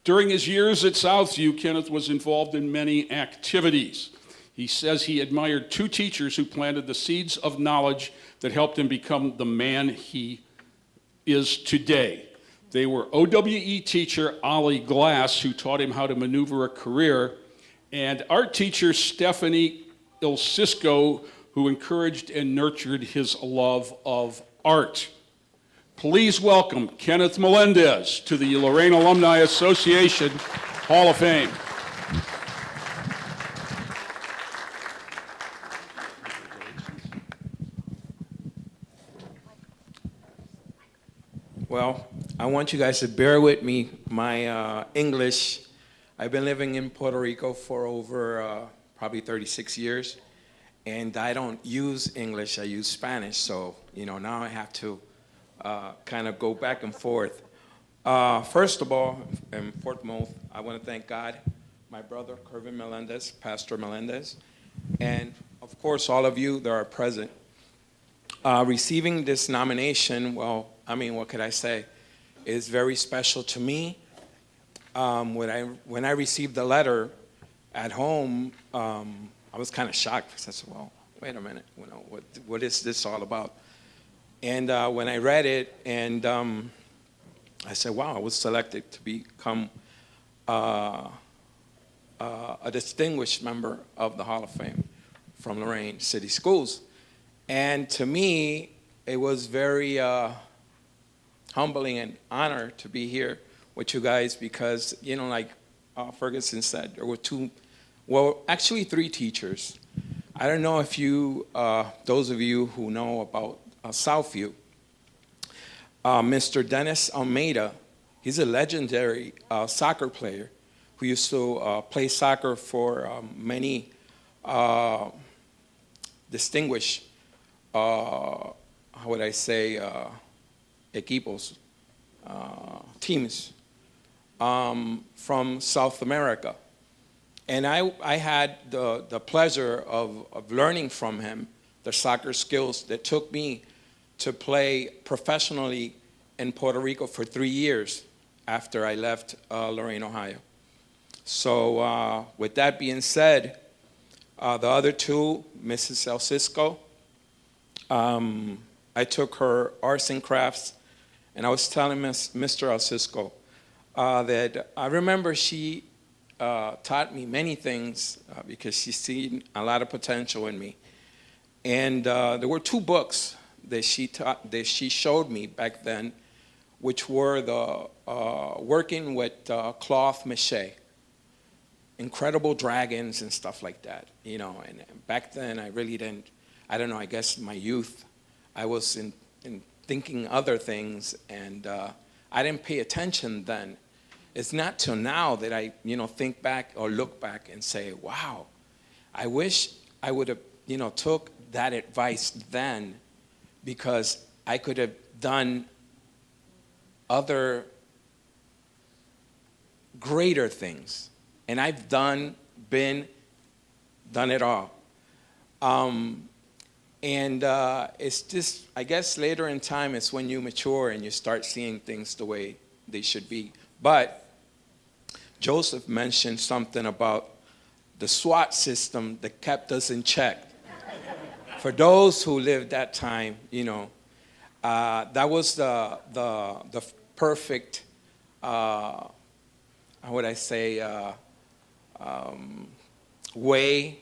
[SPEAKER 4] During his years at Southview, Kenneth was involved in many activities. He says he admired two teachers who planted the seeds of knowledge that helped him become the man he is today. They were OWE teacher Ollie Glass, who taught him how to maneuver a career, and art teacher Stephanie Ilcisco, who encouraged and nurtured his love of art. Please welcome Kenneth Melendez to the Lorain Alumni Association Hall of Fame.
[SPEAKER 15] Well, I want you guys to bear with me. My English, I've been living in Puerto Rico for over probably 36 years, and I don't use English, I use Spanish, so now I have to kind of go back and forth. First of all, and foremost, I want to thank God, my brother, Kervin Melendez, Pastor Melendez, and of course, all of you that are present. Receiving this nomination, well, what could I say? It's very special to me. When I received the letter at home, I was kind of shocked because I said, well, wait a minute, what is this all about? And when I read it, and I said, wow, I was selected to become a distinguished member of the Hall of Fame from Lorain City Schools. And to me, it was very humbling and honor to be here with you guys because, like Ferguson said, there were actually three teachers. I don't know if you, those of you who know about Southview. Mr. Dennis Almeida, he's a legendary soccer player who used to play soccer for many distinguished, how would I say, equipos, teams from South America. And I had the pleasure of learning from him the soccer skills that took me to play professionally in Puerto Rico for 3 years after I left Lorain, Ohio. So with that being said, the other two, Mrs. El Cisco, I took her arts and crafts, and I was telling Mr. El Cisco that I remember she taught me many things because she's seen a lot of potential in me. And there were 2 books that she showed me back then, which were the working with cloth mache, incredible dragons and stuff like that, you know. And back then, I really didn't. I don't know. I guess my youth, I was in thinking other things, and I didn't pay attention then. It's not till now that I, think back or look back and say, wow, I wish I would have, took that advice then, because I could have done other greater things. And I've done it all. It's just, I guess later in time, it's when you mature and you start seeing things the way they should be. But Joseph mentioned something about the SWAT system that kept us in check. For those who lived that time, that was the perfect, how would I say, way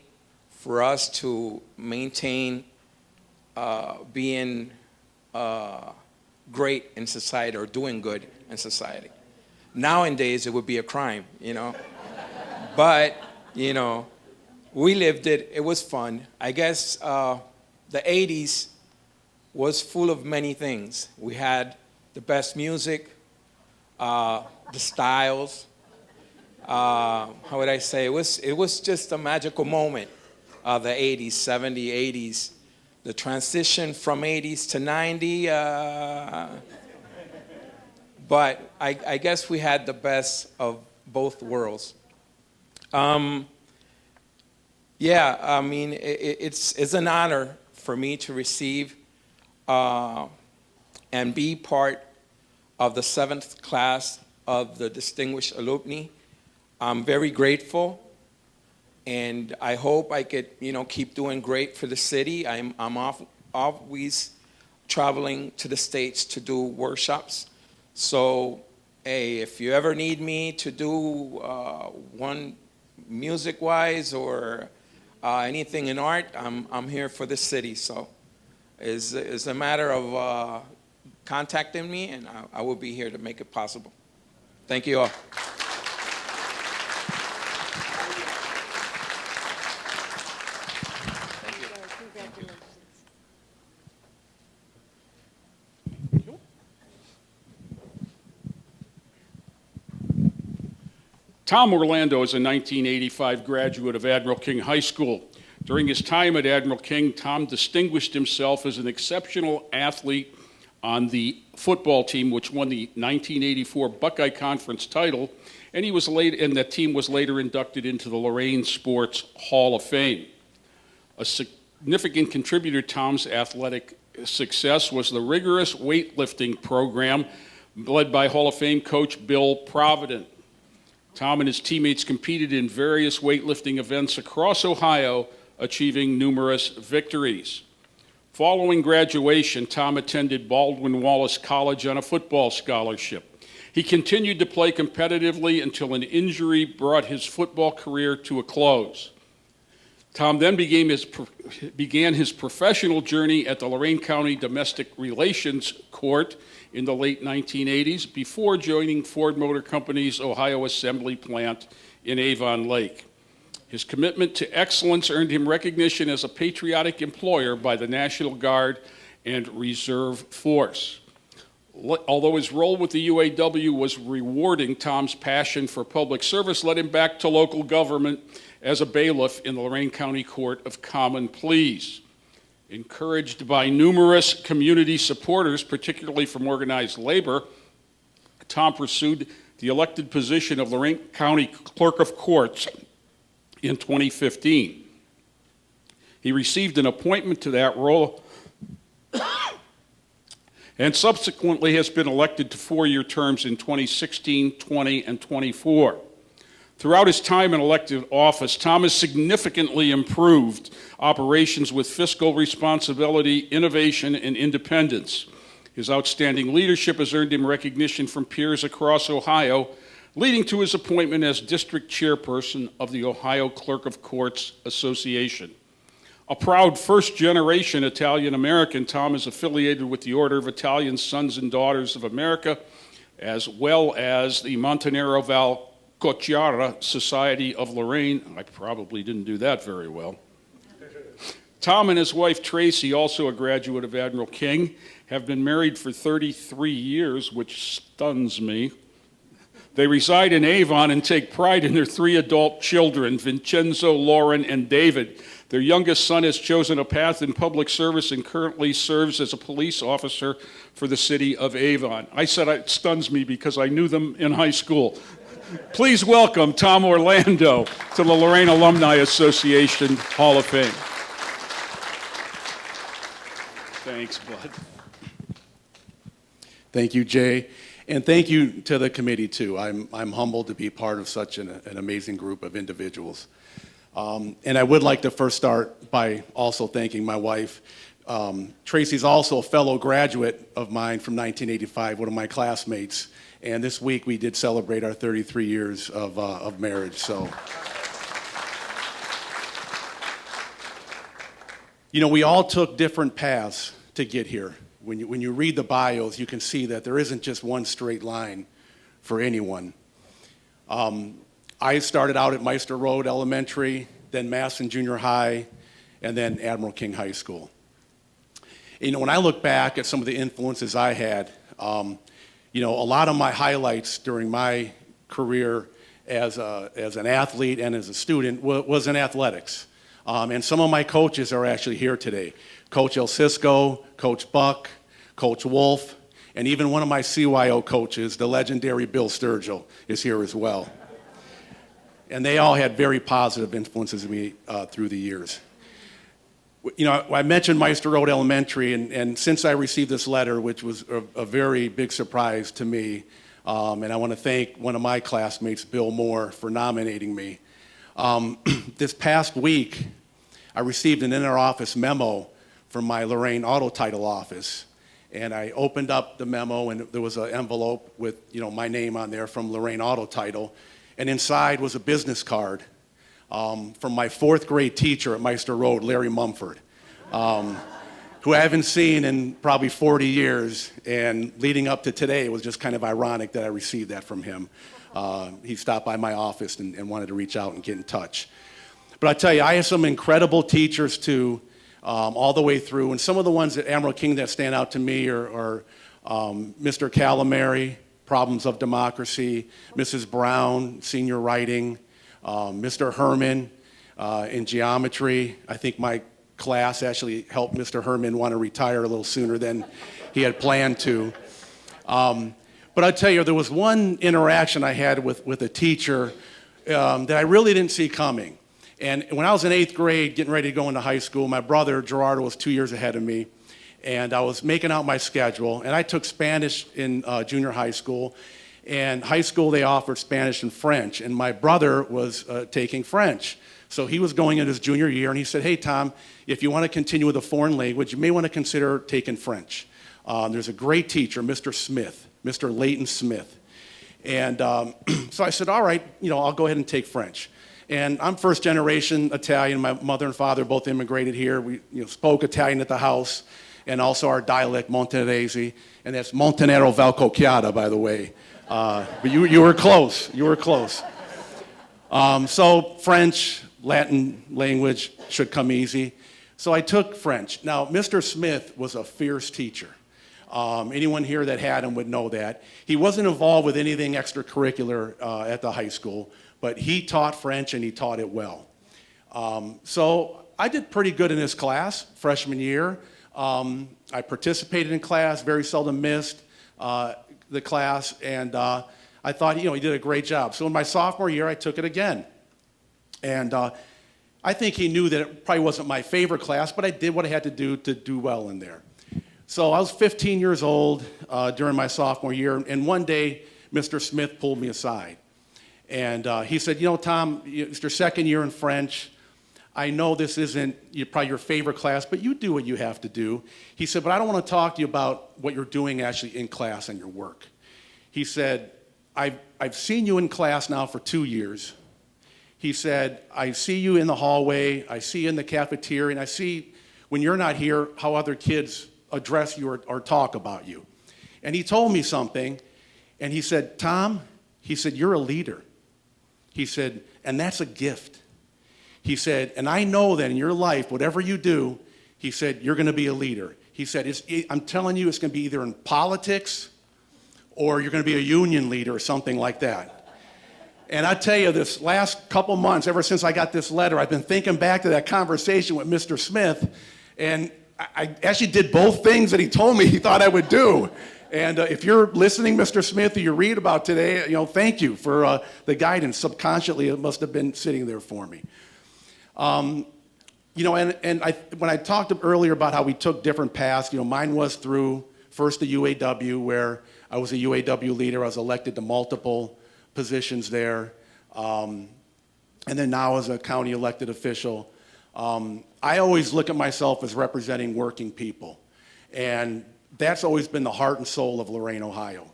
[SPEAKER 15] for us to maintain being great in society or doing good in society. Nowadays, it would be a crime, But, we lived it. It was fun. I guess the 80s was full of many things. We had the best music, the styles. How would I say? It was just a magical moment. The 80s, 70s, 80s. The transition from 80s to 90. But I guess we had the best of both worlds. It's an honor for me to receive and be part of the 7th class of the Distinguished Alumni. I'm very grateful, and I hope I could, keep doing great for the city. I'm always traveling to the States to do workshops. So, hey, if you ever need me to do one music-wise or anything in art, I'm here for the city. So, it's a matter of contacting me, and I will be here to make it possible. Thank you all.
[SPEAKER 4] Tom Orlando is a 1985 graduate of Admiral King High School. During his time at Admiral King, Tom distinguished himself as an exceptional athlete on the football team, which won the 1984 Buckeye Conference title, and that team was later inducted into the Lorain Sports Hall of Fame. A significant contributor to Tom's athletic success was the rigorous weightlifting program led by Hall of Fame coach Bill Provident. Tom and his teammates competed in various weightlifting events across Ohio, achieving numerous victories. Following graduation, Tom attended Baldwin Wallace College on a football scholarship. He continued to play competitively until an injury brought his football career to a close. Tom then began his professional journey at the Lorain County Domestic Relations Court in the late 1980s before joining Ford Motor Company's Ohio assembly plant in Avon Lake. His commitment to excellence earned him recognition as a patriotic employer by the National Guard and Reserve Force. Although his role with the UAW was rewarding, Tom's passion for public service led him back to local government as a bailiff in the Lorain County Court of Common Pleas. Encouraged by numerous community supporters, particularly from organized labor, Tom pursued the elected position of Lorain County Clerk of Courts in 2015. He received an appointment to that role and subsequently has been elected to 4-year terms in 2016, 20, and 24. Throughout his time in elected office, Tom has significantly improved operations with fiscal responsibility, innovation, and independence. His outstanding leadership has earned him recognition from peers across Ohio, leading to his appointment as district chairperson of the Ohio Clerk of Courts Association. A proud first-generation Italian-American, Tom is affiliated with the Order of Italian Sons and Daughters of America, as well as the Montanaro Val Koziura Society of Lorain. I probably didn't do that very well. Tom and his wife Tracy, also a graduate of Admiral King, have been married for 33 years, which stuns me. They reside in Avon and take pride in their 3 adult children, Vincenzo, Lorain, and David. Their youngest son has chosen a path in public service and currently serves as a police officer for the city of Avon. I said it stuns me because I knew them in high school. Please welcome Tom Orlando to the Lorain Alumni Association Hall of Fame. Thanks, bud.
[SPEAKER 16] Thank you, Jay. And thank you to the committee, too. I'm humbled to be part of such an amazing group of individuals. And I would like to first start by also thanking my wife. Tracy's also a fellow graduate of mine from 1985, one of my classmates. And this week we did celebrate our 33 years of marriage. So, you know, we all took different paths to get here. When you read the bios, you can see that there isn't just one straight line for anyone. I started out at Meister Road Elementary, then Masson Junior High, and then Admiral King High School. You know, when I look back at some of the influences I had, you know, a lot of my highlights during my career as an athlete and as a student was in athletics. And some of my coaches are actually here today. Coach El Cisco, Coach Buck, Coach Wolf, and even one of my CYO coaches, the legendary Bill Sturgill, is here as well. And they all had very positive influences on me through the years. You know, I mentioned Meister Road Elementary, and since I received this letter, which was a very big surprise to me, and I want to thank one of my classmates, Bill Moore, for nominating me. This past week, I received an inter-office memo from my Lorain Auto Title office, and I opened up the memo, and there was an envelope with, you know, my name on there from Lorain Auto Title, and inside was a business card from my 4th grade teacher at Meister Road, Larry Mumford, who I haven't seen in probably 40 years, and leading up to today, it was just kind of ironic that I received that from him. He stopped by my office and wanted to reach out and get in touch. But I tell you, I have some incredible teachers too, all the way through, and some of the ones at Admiral King that stand out to me are Mr. Calamari, Problems of Democracy, Mrs. Brown, Senior Writing, Mr. Herman in Geometry. I think my class actually helped Mr. Herman want to retire a little sooner than he had planned to. But I tell you, there was one interaction I had with a teacher that I really didn't see coming. And when I was in 8th grade, getting ready to go into high school, my brother, Gerardo, was 2 years ahead of me. And I was making out my schedule. And I took Spanish in junior high school. And high school, they offered Spanish and French. And my brother was taking French. So he was going in his junior year. And he said, hey, Tom, if you want to continue with a foreign language, you may want to consider taking French. There's a great teacher, Mr. Smith, Mr. Leighton Smith. And so I said, all right, you know, I'll go ahead and take French. And I'm first generation Italian. My mother and father both immigrated here. We spoke Italian at the house, and also our dialect, Montanese, and that's Montanaro Valcocchiata, by the way. But you were close. You were close. So French, Latin language should come easy. So I took French. Now, Mr. Smith was a fierce teacher. Anyone here that had him would know that. He wasn't involved with anything extracurricular at the high school, but he taught French and he taught it well. So I did pretty good in his class freshman year. I participated in class, very seldom missed the class, and I thought, he did a great job. So in my sophomore year, I took it again. And I think he knew that it probably wasn't my favorite class, but I did what I had to do well in there. So I was 15 years old during my sophomore year, and one day, Mr. Smith pulled me aside. And he said, Tom, it's your second year in French. I know this isn't probably your favorite class, but you do what you have to do. He said, but I don't want to talk to you about what you're doing actually in class and your work. He said, I've seen you in class now for 2 years. He said, I see you in the hallway, I see you in the cafeteria, and I see when you're not here how other kids address you or talk about you. And he told me something, and he said, Tom, he said, you're a leader. He said, and that's a gift. He said, and I know that in your life, whatever you do, he said, you're going to be a leader. He said, I'm telling you, it's going to be either in politics or you're going to be a union leader or something like that. And I tell you, this last couple months, ever since I got this letter, I've been thinking back to that conversation with Mr. Smith, and I actually did both things that he told me he thought I would do. And if you're listening, Mr. Smith, or you read about today, thank you for the guidance. Subconsciously, it must have been sitting there for me. When I talked earlier about how we took different paths, mine was through first the UAW, where I was a UAW leader. I was elected to multiple positions there, and then now as a county elected official. I always look at myself as representing working people, and that's always been the heart and soul of Lorain, Ohio.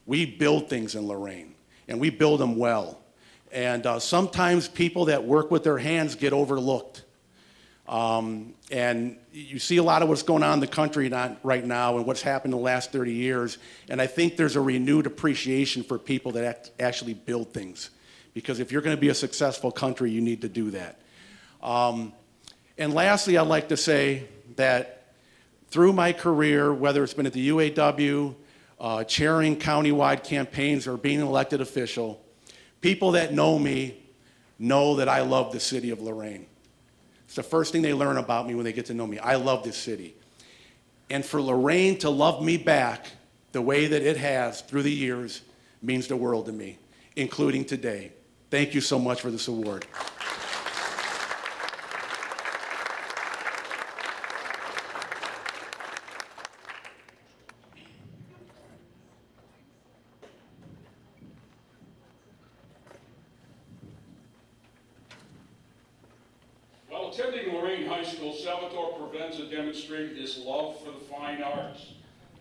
[SPEAKER 16] We build things in Lorain, and we build them well. And sometimes people that work with their hands get overlooked. And you see a lot of what's going on in the country right now and what's happened in the last 30 years. And I think there's a renewed appreciation for people that actually build things. Because if you're going to be a successful country, you need to do that. And lastly, I'd like to say that through my career, whether it's been at the UAW, chairing countywide campaigns, or being an elected official, people that know me know that I love the city of Lorain. It's the first thing they learn about me when they get to know me. I love this city. And for Lorain to love me back the way that it has through the years means the world to me, including today. Thank you so much for this award.
[SPEAKER 4] While attending Lorain High School, Salvatore Provenza demonstrated his love for the fine arts.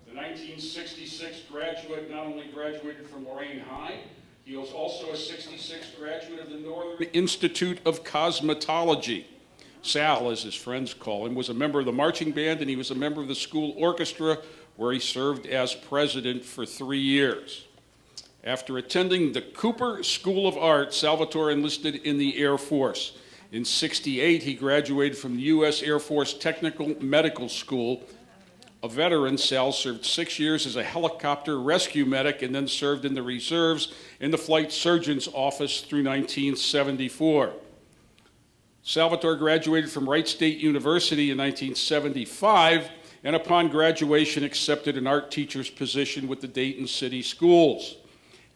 [SPEAKER 4] The 1966 graduate not only graduated from Lorain High, he was also a 66 graduate of the Northern Institute of Cosmetology. Sal, as his friends call him, was a member of the marching band, and he was a member of the school orchestra, where he served as president for 3 years. After attending the Cooper School of Art, Salvatore enlisted in the Air Force. In '68, he graduated from the U.S. Air Force Technical Medical School. A veteran, Sal served 6 years as a helicopter rescue medic and then served in the reserves in the Flight Surgeon's Office through 1974. Salvatore graduated from Wright State University in 1975, and upon graduation accepted an art teacher's position with the Dayton City Schools.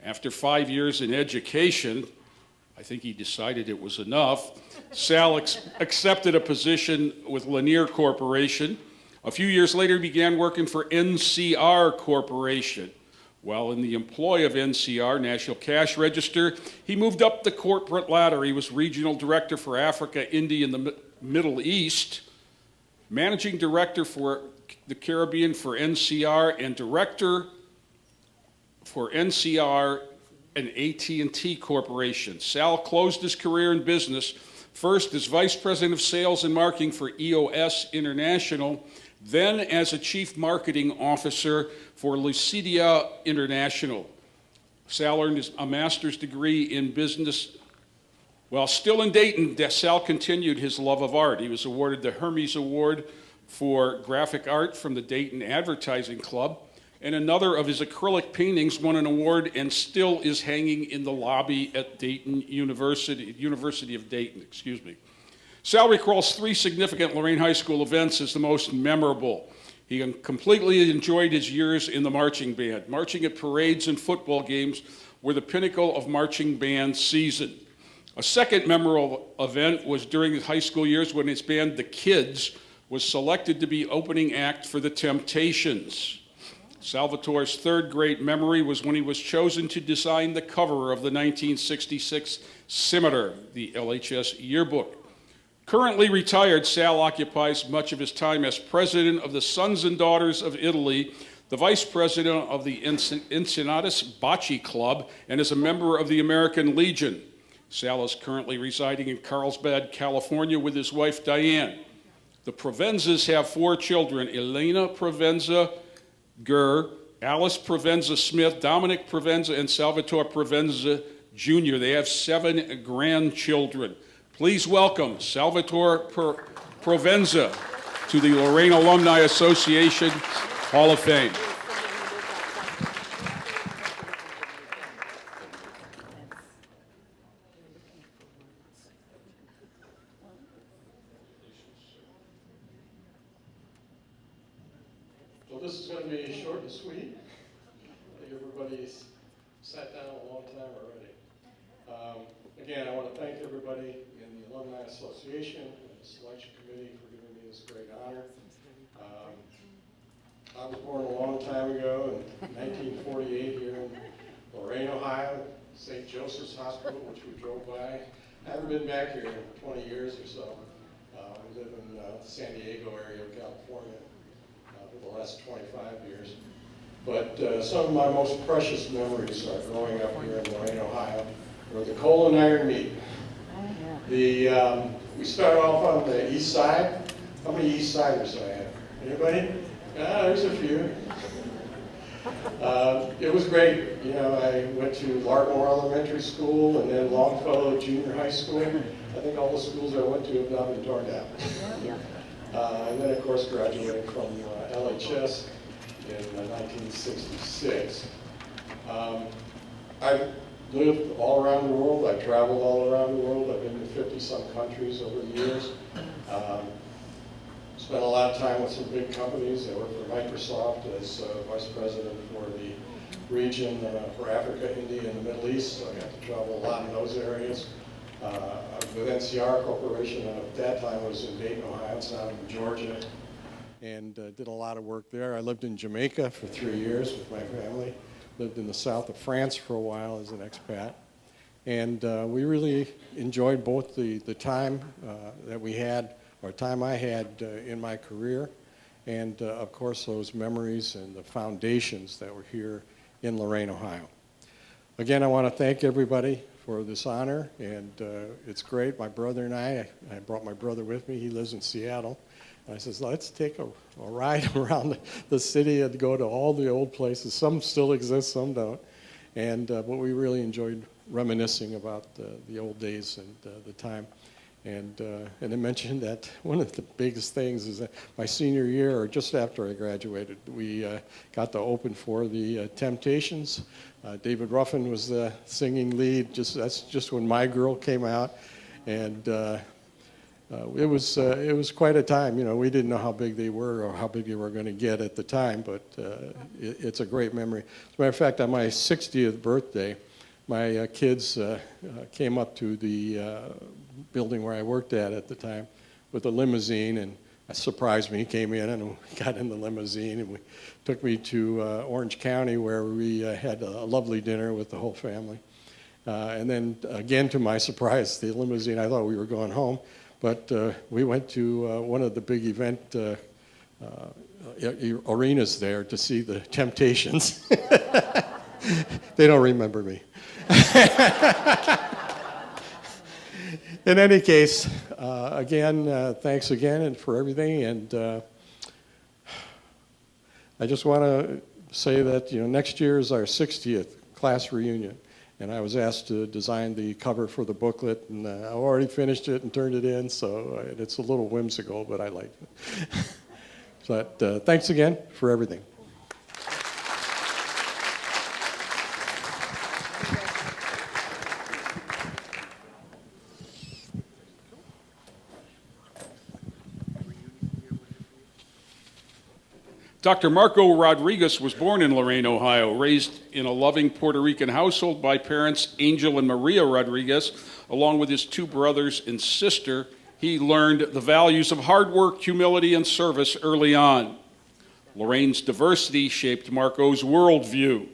[SPEAKER 4] After 5 years in education, I think he decided it was enough, Sal accepted a position with Lanier Corporation. A few years later, he began working for NCR Corporation. While in the employ of NCR, National Cash Register, he moved up the corporate ladder. He was regional director for Africa, India, and the Middle East, managing director for the Caribbean for NCR, and director for NCR and AT&T Corporation. Sal closed his career in business, first as vice president of sales and marketing for EOS International, then as a chief marketing officer for Lucidia International. Sal earned a master's degree in business While still in Dayton, Sal continued his love of art. He was awarded the Hermes Award for graphic art from the Dayton Advertising Club, and another of his acrylic paintings won an award and still is hanging in the lobby at Dayton University of Dayton, excuse me. Sal recalls 3 significant Lorain High School events as the most memorable. He completely enjoyed his years in the marching band. Marching at parades and football games were the pinnacle of marching band season. A second memorable event was during his high school years when his band, The Kids, was selected to be opening act for the Temptations. Salvatore's third great memory was when he was chosen to design the cover of the 1966 Scimitar, the LHS yearbook. Currently retired, Sal occupies much of his time as president of the Sons and Daughters of Italy, the vice president of the Encinatus Bocce Club, and is a member of the American Legion. Sal is currently residing in Carlsbad, California with his wife, Diane. The Provenzas have 4 children: Elena Provenza Gurr, Alice Provenza Smith, Dominic Provenza, and Salvatore Provenza Jr. They have 7 grandchildren. Please welcome Salvatore Provenza to the Lorain Alumni Association Hall of Fame.
[SPEAKER 17] Well, this is going to be short and sweet. I think everybody's sat down a long time already. Again, I want to thank everybody in the Alumni Association and the selection committee for giving me this great honor. I was born a long time ago in 1948 here in Lorain, Ohio, St. Joseph's Hospital, which we drove by. I haven't been back here in 20 years or so. We live in the San Diego area of California for the last 25 years. But some of my most precious memories are growing up here in Lorain, Ohio, where the coal and iron meet. We started off on the east side. How many east siders do I have? Anybody? There's a few. It was great. You know, I went to Lartmore Elementary School and then Longfellow Junior High School. I think all the schools I went to have now been torn down. And then, of course, graduated from LHS in 1966. I've lived all around the world. I've traveled all around the world. I've been to 50-some countries over the years. Spent a lot of time with some big companies. I worked for Microsoft as vice president for the region for Africa, India, and the Middle East. So I got to travel a lot in those areas. With NCR Corporation, and at that time was in Dayton, Ohio. It's now in Georgia. And did a lot of work there. I lived in Jamaica for 3 years with my family. Lived in the south of France for a while as an expat. And we really enjoyed both the time that we had, or time I had in my career, and of course those memories and the foundations that were here in Lorain, Ohio. Again, I want to thank everybody for this honor, and it's great. My brother and I brought my brother with me. He lives in Seattle. And I says, let's take a ride around the city and go to all the old places. Some still exist, some don't. And but we really enjoyed reminiscing about the old days and the time. And I mentioned that one of the biggest things is that my senior year, or just after I graduated, we got to open for the Temptations. David Ruffin was the singing lead. That's just when My Girl came out, and it was quite a time. You know, we didn't know how big they were or how big they were going to get at the time, but it's a great memory. As a matter of fact, on my 60th birthday, my kids came up to the building where I worked at the time with a limousine, and surprised me. He came in and we got in the limousine, and we took me to Orange County, where we had a lovely dinner with the whole family. And then again, to my surprise, the limousine, I thought we were going home, but we went to one of the big event arenas there to see the Temptations. They don't remember me. In any case, again, thanks again and for everything. And I just want to say that next year is our 60th class reunion, And I was asked to design the cover for the booklet, and I already finished it and turned it in, so it's a little whimsical, but I like it. But thanks again for everything.
[SPEAKER 4] Dr. Marco Rodriguez was born in Lorain, Ohio, raised in a loving Puerto Rican household by parents Angel and Maria Rodriguez, along with his two brothers and sister. He learned the values of hard work, humility, and service early on. Lorain's diversity shaped Marco's worldview.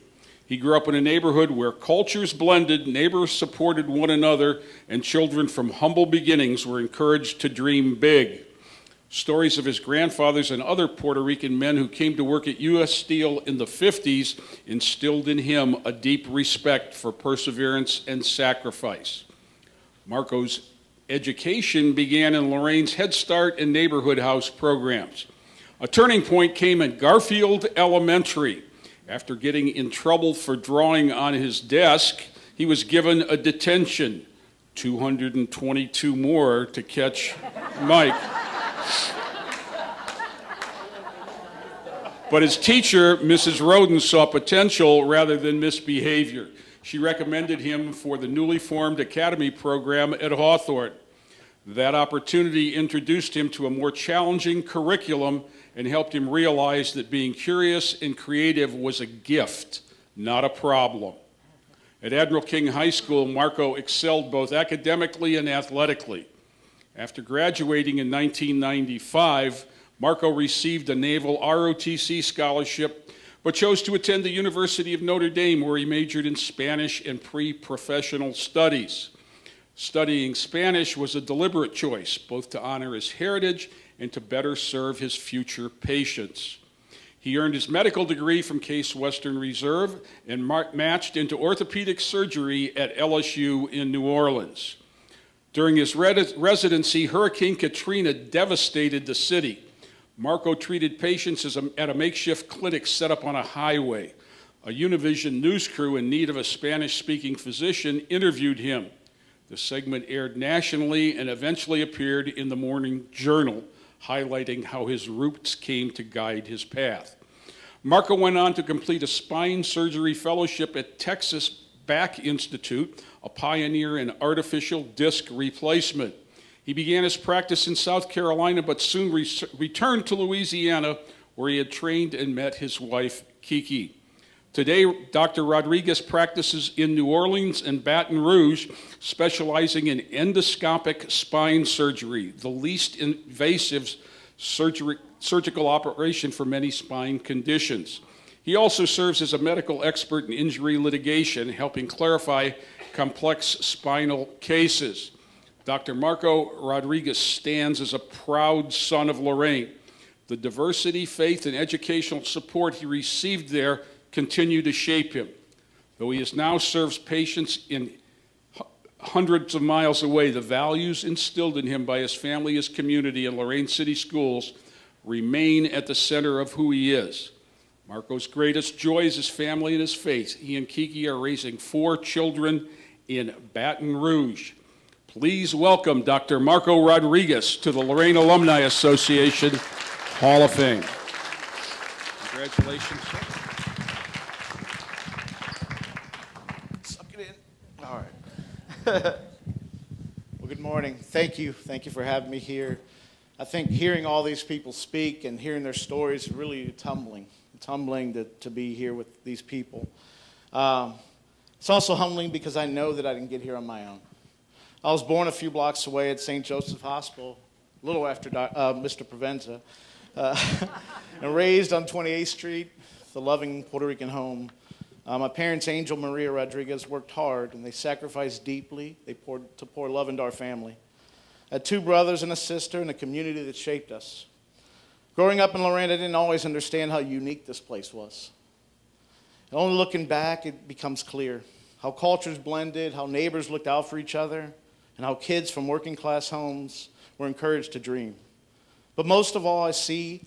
[SPEAKER 4] He grew up in a neighborhood where cultures blended, neighbors supported one another, and children from humble beginnings were encouraged to dream big. Stories of his grandfathers and other Puerto Rican men who came to work at U.S. Steel in the 50s instilled in him a deep respect for perseverance and sacrifice. Marco's education began in Lorain's Head Start and Neighborhood House programs. A turning point came at Garfield Elementary. After getting in trouble for drawing on his desk, he was given a detention, 222 more to catch Mike. But his teacher, Mrs. Roden, saw potential rather than misbehavior. She recommended him for the newly formed academy program at Hawthorne. That opportunity introduced him to a more challenging curriculum and helped him realize that being curious and creative was a gift, not a problem. At Admiral King High School, Marco excelled both academically and athletically. After graduating in 1995, Marco received a Naval ROTC scholarship, but chose to attend the University of Notre Dame, where he majored in Spanish and pre-professional studies. Studying Spanish was a deliberate choice, both to honor his heritage and to better serve his future patients. He earned his medical degree from Case Western Reserve and matched into orthopedic surgery at LSU in New Orleans. During his residency, Hurricane Katrina devastated the city. Marco treated patients at a makeshift clinic set up on a highway. A Univision news crew in need of a Spanish-speaking physician interviewed him. The segment aired nationally and eventually appeared in the Morning Journal, highlighting how his roots came to guide his path. Marco went on to complete a spine surgery fellowship at Texas Back Institute, a pioneer in artificial disc replacement. He began his practice in South Carolina, but soon returned to Louisiana, where he had trained and met his wife, Kiki. Today, Dr. Rodriguez practices in New Orleans and Baton Rouge, specializing in endoscopic spine surgery, the least invasive surgical operation for many spine conditions. He also serves as a medical expert in injury litigation, helping clarify complex spinal cases. Dr. Marco Rodriguez stands as a proud son of Lorain. The diversity, faith, and educational support he received there continue to shape him. Though he now serves patients in hundreds of miles away, the values instilled in him by his family, his community, and Lorain City Schools remain at the center of who he is. Marco's greatest joy is his family and his faith. He and Kiki are raising 4 children in Baton Rouge. Please welcome Dr. Marco Rodriguez to the Lorain Alumni Association Hall of Fame. Congratulations.
[SPEAKER 18] Suck it in. All right. Well, good morning. Thank you. Thank you for having me here. I think hearing all these people speak and hearing their stories is really it's humbling. It's humbling to be here with these people. It's also humbling because I know that I didn't get here on my own. I was born a few blocks away at St. Joseph Hospital, a little after Mr. Provenza, and raised on 28th Street, the loving Puerto Rican home. My parents, Angel Maria Rodriguez, worked hard, and they sacrificed deeply. They pour love into our family. I had 2 brothers and a sister and a community that shaped us. Growing up in Lorain, I didn't always understand how unique this place was. And only looking back, it becomes clear how cultures blended, how neighbors looked out for each other, and how kids from working class homes were encouraged to dream. But most of all, I see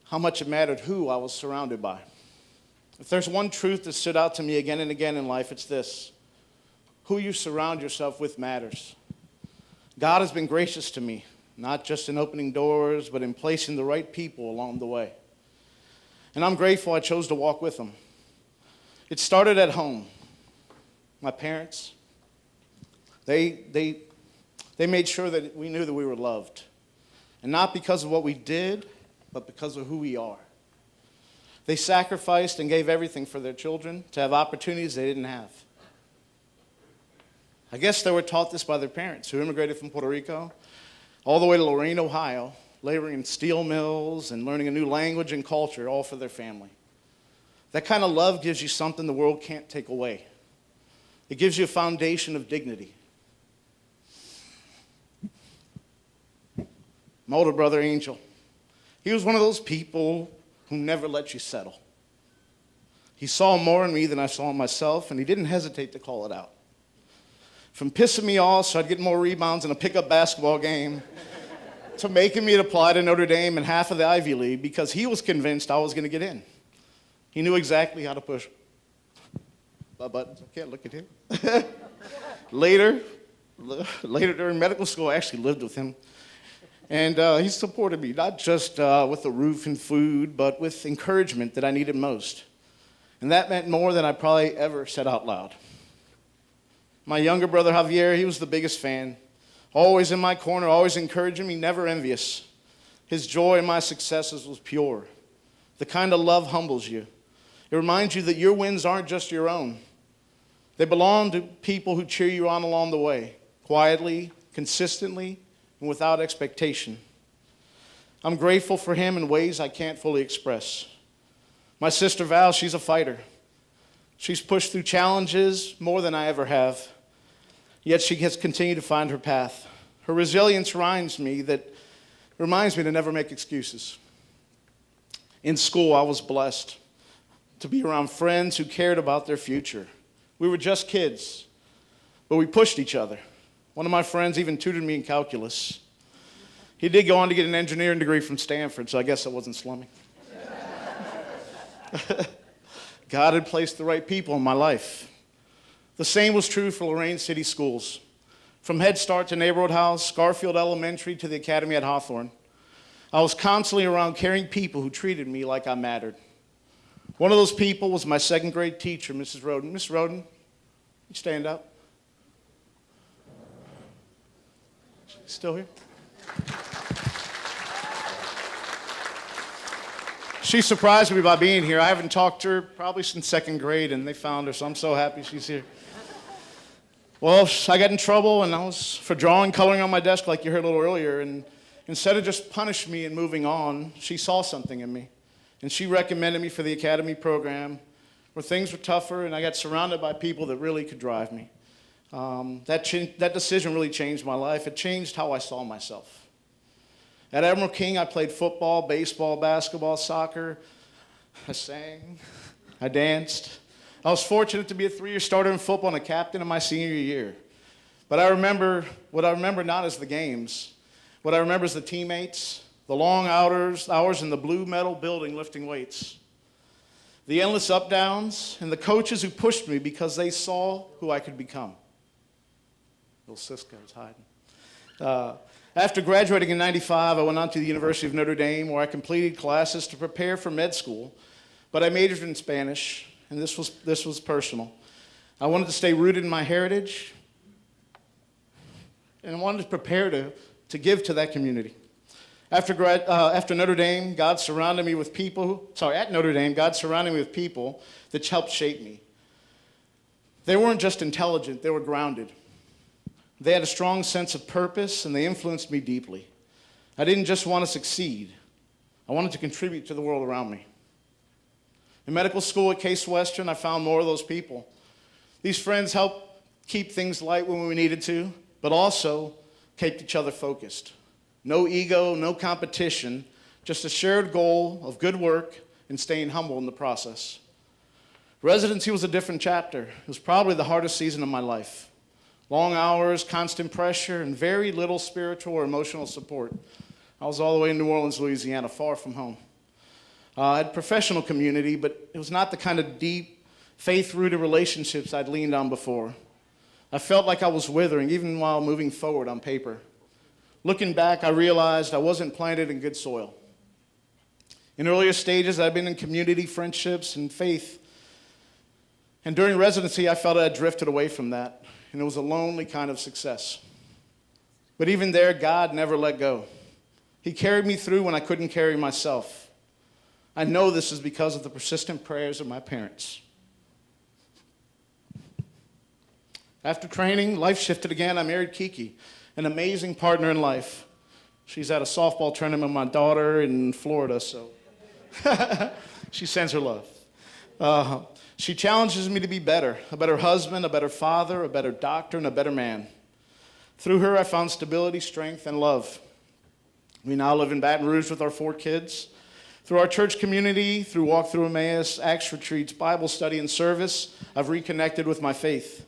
[SPEAKER 18] how much it mattered who I was surrounded by. If there's one truth that stood out to me again and again in life, it's this. Who you surround yourself with matters. God has been gracious to me, not just in opening doors, but in placing the right people along the way. And I'm grateful I chose to walk with him. It started at home. My parents, they made sure that we knew that we were loved. And not because of what we did, but because of who we are. They sacrificed and gave everything for their children to have opportunities they didn't have. I guess they were taught this by their parents, who immigrated from Puerto Rico all the way to Lorain, Ohio, laboring in steel mills and learning a new language and culture, all for their family. That kind of love gives you something the world can't take away. It gives you a foundation of dignity. My older brother, Angel, he was one of those people who never let you settle. He saw more in me than I saw in myself, and he didn't hesitate to call it out. From pissing me off so I'd get more rebounds in a pickup basketball game, to making me apply to Notre Dame and half of the Ivy League because he was convinced I was going to get in. He knew exactly how to push my buttons. I can't look at him. Later during medical school, I actually lived with him. And he supported me, not just with a roof and food, but with encouragement that I needed most. And that meant more than I probably ever said out loud. My younger brother, Javier, he was the biggest fan. Always in my corner, always encouraging me, never envious. His joy in my successes was pure. The kind of love humbles you. It reminds you that your wins aren't just your own. They belong to people who cheer you on along the way, quietly, consistently, and without expectation. I'm grateful for him in ways I can't fully express. My sister Val, she's a fighter. She's pushed through challenges more than I ever have, yet she has continued to find her path. Her resilience reminds me to never make excuses. In school, I was blessed to be around friends who cared about their future. We were just kids, but we pushed each other. One of my friends even tutored me in calculus. He did go on to get an engineering degree from Stanford, so I guess I wasn't slumming. God had placed the right people in my life. The same was true for Lorain City Schools. From Head Start to Neighborhood House, Garfield Elementary to the Academy at Hawthorne, I was constantly around caring people who treated me like I mattered. One of those people was my second grade teacher, Mrs. Roden. Miss Roden, you stand up. Still here? She surprised me by being here. I haven't talked to her probably since second grade, and they found her, so I'm so happy she's here. Well, I got in trouble, and I was for drawing, coloring on my desk like you heard a little earlier, and instead of just punishing me and moving on, she saw something in me, and she recommended me for the academy program where things were tougher, and I got surrounded by people that really could drive me. That decision really changed my life. It changed how I saw myself. At Admiral King, I played football, baseball, basketball, soccer. I sang. I danced. I was fortunate to be a 3-year starter in football and a captain in my senior year. But what I remember not is the games. What I remember is the teammates, the long hours in the blue metal building lifting weights, the endless up-downs, and the coaches who pushed me because they saw who I could become. Little Cisco was hiding. After graduating in '95, I went on to the University of Notre Dame, where I completed classes to prepare for med school, but I majored in Spanish, and this was personal. I wanted to stay rooted in my heritage, and I wanted to prepare to give to that community. After Notre Dame, God surrounded me with people. At Notre Dame, God surrounded me with people that helped shape me. They weren't just intelligent; they were grounded. They had a strong sense of purpose, and they influenced me deeply. I didn't just want to succeed. I wanted to contribute to the world around me. In medical school at Case Western, I found more of those people. These friends helped keep things light when we needed to, but also kept each other focused. No ego, no competition, just a shared goal of good work and staying humble in the process. Residency was a different chapter. It was probably the hardest season of my life. Long hours, constant pressure, and very little spiritual or emotional support. I was all the way in New Orleans, Louisiana, far from home. I had a professional community, but it was not the kind of deep, faith-rooted relationships I'd leaned on before. I felt like I was withering, even while moving forward on paper. Looking back, I realized I wasn't planted in good soil. In earlier stages, I'd been in community, friendships, and faith. And during residency, I felt I had drifted away from that, and it was a lonely kind of success. But even there, God never let go. He carried me through when I couldn't carry myself. I know this is because of the persistent prayers of my parents. After training, life shifted again. I married Kiki, an amazing partner in life. She's at a softball tournament with my daughter in Florida, so she sends her love. She challenges me to be better, a better husband, a better father, a better doctor, and a better man. Through her, I found stability, strength, and love. We now live in Baton Rouge with our 4 kids. Through our church community, through Walk Through Emmaus, Acts retreats, Bible study, and service, I've reconnected with my faith.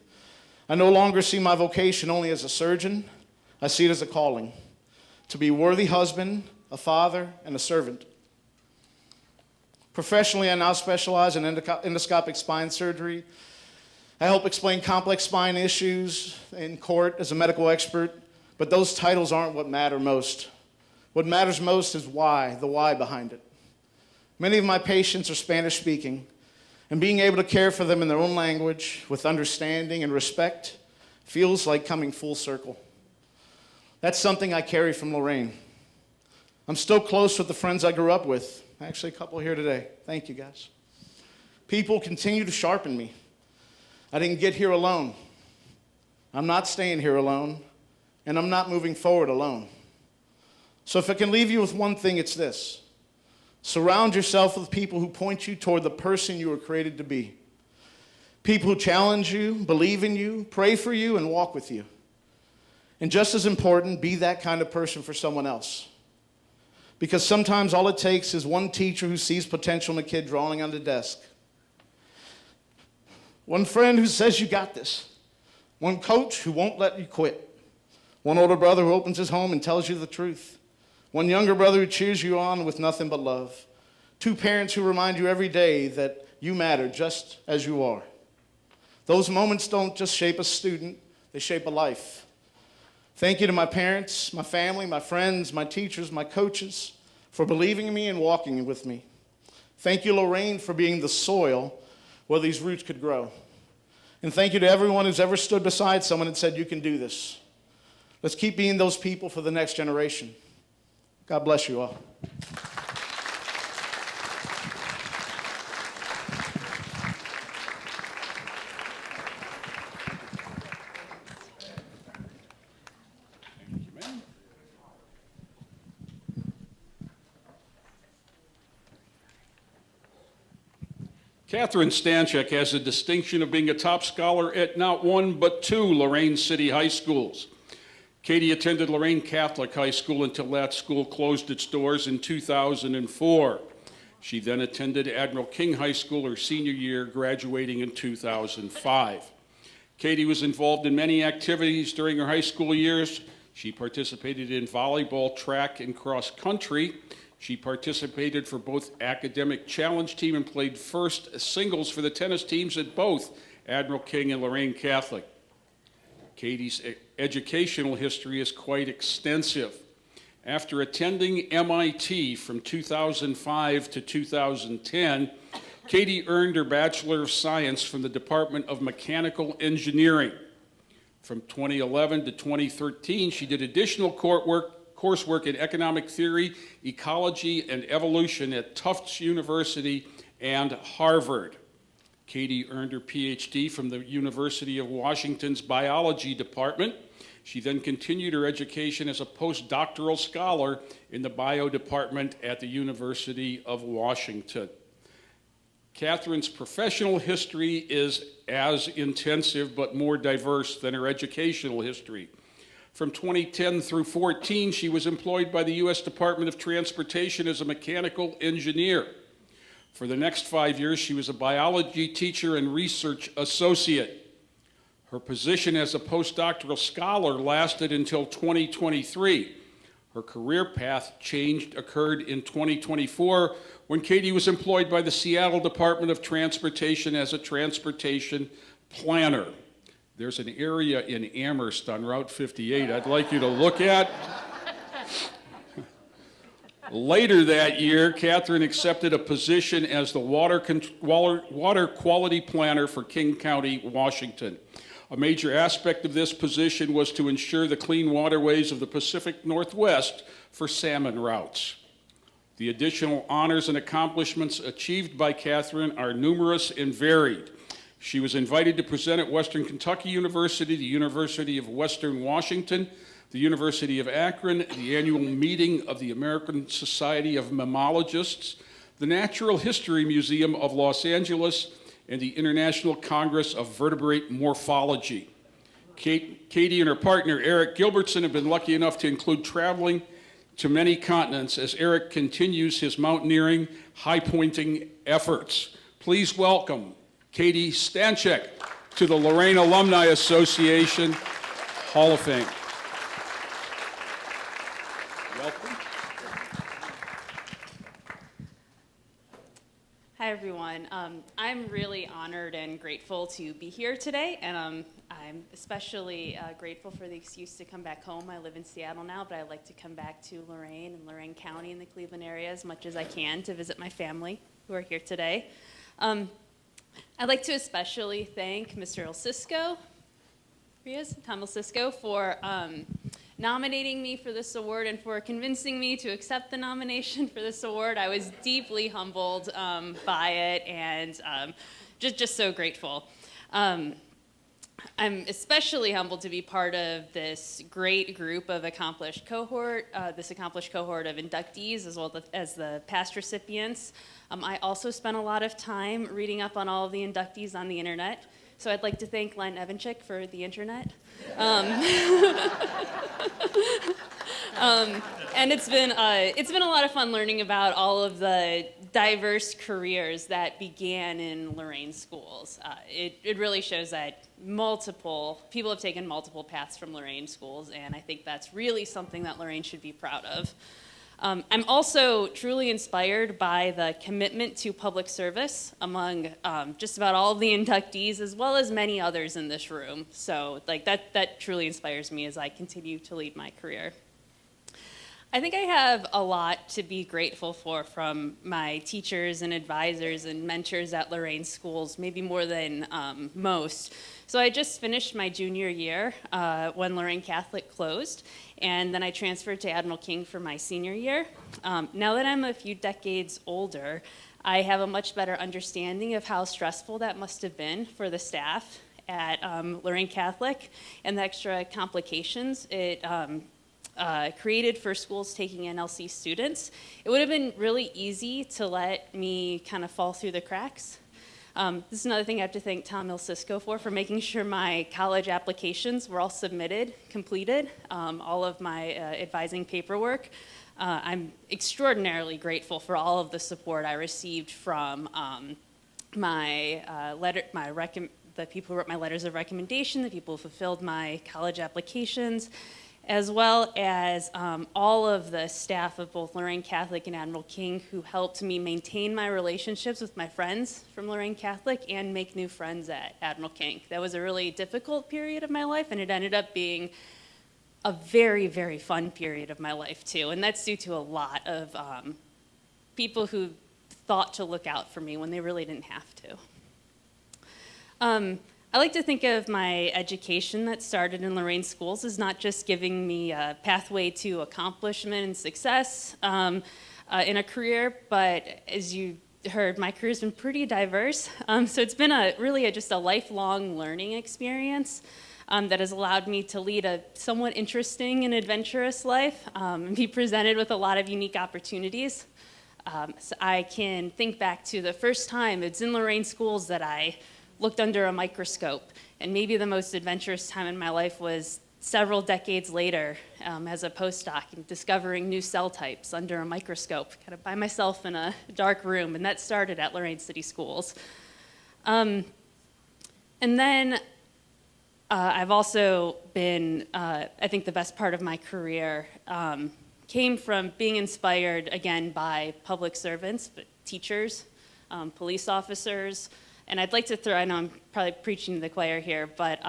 [SPEAKER 18] I no longer see my vocation only as a surgeon. I see it as a calling, to be a worthy husband, a father, and a servant. Professionally, I now specialize in endoscopic spine surgery. I help explain complex spine issues in court as a medical expert, but those titles aren't what matter most. What matters most is why, the why behind it. Many of my patients are Spanish speaking, and being able to care for them in their own language with understanding and respect feels like coming full circle. That's something I carry from Lorain. I'm still close with the friends I grew up with. Actually, a couple here today. Thank you, guys. People continue to sharpen me. I didn't get here alone. I'm not staying here alone, and I'm not moving forward alone. So if I can leave you with one thing, it's this. Surround yourself with people who point you toward the person you were created to be. People who challenge you, believe in you, pray for you, and walk with you. And just as important, be that kind of person for someone else. Because sometimes all it takes is one teacher who sees potential in a kid drawing on the desk. One friend who says you got this. One coach who won't let you quit. One older brother who opens his home and tells you the truth. One younger brother who cheers you on with nothing but love. 2 parents who remind you every day that you matter just as you are. Those moments don't just shape a student, they shape a life. Thank you to my parents, my family, my friends, my teachers, my coaches for believing in me and walking with me. Thank you, Lorain, for being the soil where these roots could grow. And thank you to everyone who's ever stood beside someone and said, you can do this. Let's keep being those people for the next generation. God bless you all.
[SPEAKER 4] Kathryn Stanchak has the distinction of being a top scholar at not 1 but 2 Lorain City high schools. Katie attended Lorain Catholic High School until that school closed its doors in 2004. She then attended Admiral King High School her senior year, graduating in 2005. Katie was involved in many activities during her high school years. She participated in volleyball, track, and cross country. She participated for both academic challenge team and played first singles for the tennis teams at both Admiral King and Lorain Catholic. Katie's educational history is quite extensive. After attending MIT from 2005 to 2010, Katie earned her Bachelor of Science from the Department of Mechanical Engineering. From 2011 to 2013, she did additional coursework in economic theory, ecology, and evolution at Tufts University and Harvard. Katie earned her PhD from the University of Washington's biology department. She then continued her education as a postdoctoral scholar in the bio department at the University of Washington. Kathryn's professional history is as intensive but more diverse than her educational history. From 2010 through 14, she was employed by the U.S. Department of Transportation as a mechanical engineer. For the next 5 years, she was a biology teacher and research associate. Her position as a postdoctoral scholar lasted until 2023. Her career path occurred in 2024 when Katie was employed by the Seattle Department of Transportation as a transportation planner. there's an area in Amherst on Route 58 I'd like you to look at. Later that year, Kathryn accepted a position as the water quality planner for King County, Washington. A major aspect of this position was to ensure the clean waterways of the Pacific Northwest for salmon routes. The additional honors and accomplishments achieved by Kathryn are numerous and varied. She was invited to present at Western Kentucky University, the University of Western Washington, the University of Akron, the annual meeting of the American Society of Mammalogists, the Natural History Museum of Los Angeles, and the International Congress of Vertebrate Morphology. Katie and her partner, Eric Gilbertson, have been lucky enough to include traveling to many continents as Eric continues his mountaineering, high-pointing efforts. Please welcome Katie Stanchak to the Lorain Alumni Association Hall of Fame. Welcome.
[SPEAKER 19] Hi, everyone. I'm really honored and grateful to be here today, and I'm especially grateful for the excuse to come back home. I live in Seattle now, but I like to come back to Lorain and Lorain County in the Cleveland area as much as I can to visit my family who are here today. I'd like to especially thank Mr. Elcisco, Tom Elcisco, for nominating me for this award and for convincing me to accept the nomination for this award. I was deeply humbled by it and just so grateful. I'm especially humbled to be part of this great group of accomplished cohort of inductees as well as the past recipients. I also spent a lot of time reading up on all of the inductees on the internet. So I'd like to thank Len Evenchik for the internet. And it's been a lot of fun learning about all of the diverse careers that began in Lorain schools. It really shows that multiple people have taken multiple paths from Lorain schools, and I think that's really something that Lorain should be proud of. I'm also truly inspired by the commitment to public service among just about all of the inductees, as well as many others in this room. So that truly inspires me as I continue to lead my career. I think I have a lot to be grateful for from my teachers and advisors and mentors at Lorain schools, maybe more than most. So I just finished my junior year when Lorain Catholic closed, and then I transferred to Admiral King for my senior year. Now that I'm a few decades older, I have a much better understanding of how stressful that must have been for the staff at Lorain Catholic and the extra complications it created for schools taking NLC students. It would have been really easy to let me kind of fall through the cracks. This is another thing I have to thank Tom Elcisco for making sure my college applications were all submitted, completed, all of my advising paperwork. I'm extraordinarily grateful for all of the support I received from the people who wrote my letters of recommendation, the people who fulfilled my college applications, as well as all of the staff of both Lorain Catholic and Admiral King who helped me maintain my relationships with my friends from Lorain Catholic and make new friends at Admiral King. That was a really difficult period of my life, and it ended up being a very, very fun period of my life too. And that's due to a lot of people who thought to look out for me when they really didn't have to. I like to think of my education that started in Lorain schools as not just giving me a pathway to accomplishment and success in a career, but as you heard, my career's been pretty diverse. So it's been just a lifelong learning experience that has allowed me to lead a somewhat interesting and adventurous life and be presented with a lot of unique opportunities. So I can think back to the first time it's in Lorain schools that I looked under a microscope, and maybe the most adventurous time in my life was several decades later as a postdoc and discovering new cell types under a microscope, kind of by myself in a dark room, and that started at Lorain City Schools. And then I've also been, I think the best part of my career came from being inspired, again, by public servants, but teachers, police officers, And I'd like to throw, I know I'm probably preaching to the choir here, but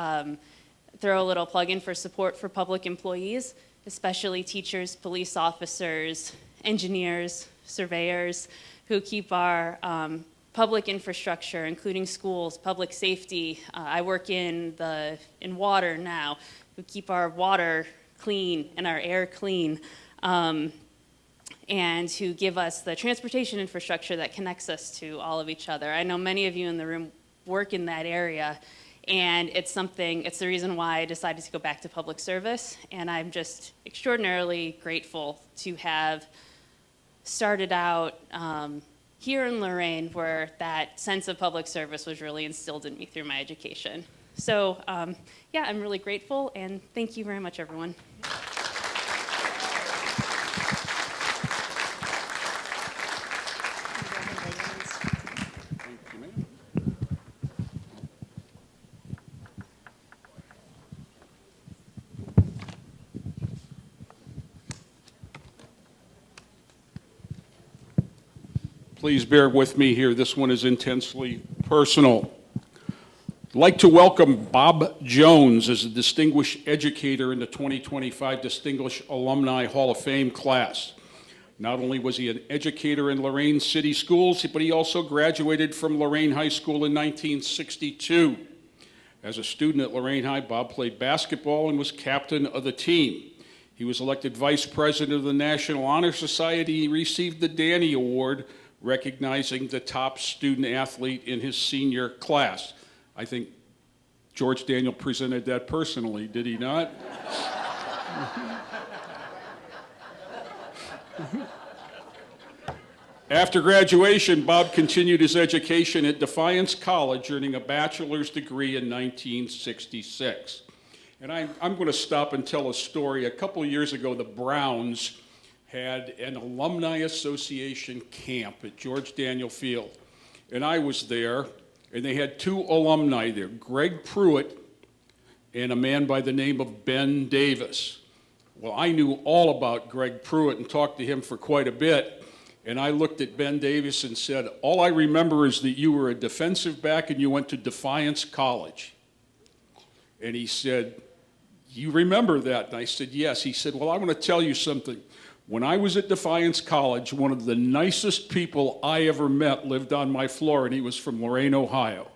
[SPEAKER 19] throw a little plug in for support for public employees, especially teachers, police officers, engineers, surveyors, who keep our public infrastructure, including schools, public safety. I work in water now, who keep our water clean and our air clean, and who give us the transportation infrastructure that connects us to all of each other. I know many of you in the room work in that area, and it's the reason why I decided to go back to public service, and I'm just extraordinarily grateful to have started out here in Lorain, where that sense of public service was really instilled in me through my education. So yeah, I'm really grateful, and thank you very much, everyone.
[SPEAKER 4] Please bear with me here. This one is intensely personal. I'd like to welcome Bob Jones as a distinguished educator in the 2025 Distinguished Alumni Hall of Fame class. Not only was he an educator in Lorain City Schools, but he also graduated from Lorain High School in 1962. As a student at Lorain High, Bob played basketball and was captain of the team. He was elected vice president of the National Honor Society. He received the Danny Award, recognizing the top student athlete in his senior class. I think George Daniel presented that personally, did he not? After graduation, Bob continued his education at Defiance College, earning a bachelor's degree in 1966. And I'm going to stop and tell a story. A couple of years ago, the Browns had an Alumni Association camp at George Daniel Field. And I was there, and they had two alumni there, Greg Pruitt and a man by the name of Ben Davis. Well, I knew all about Greg Pruitt and talked to him for quite a bit. And I looked at Ben Davis and said, all I remember is that you were a defensive back and you went to Defiance College. And he said, you remember that? And I said, yes. He said, well, I want to tell you something. When I was at Defiance College, one of the nicest people I ever met lived on my floor, and he was from Lorain, Ohio.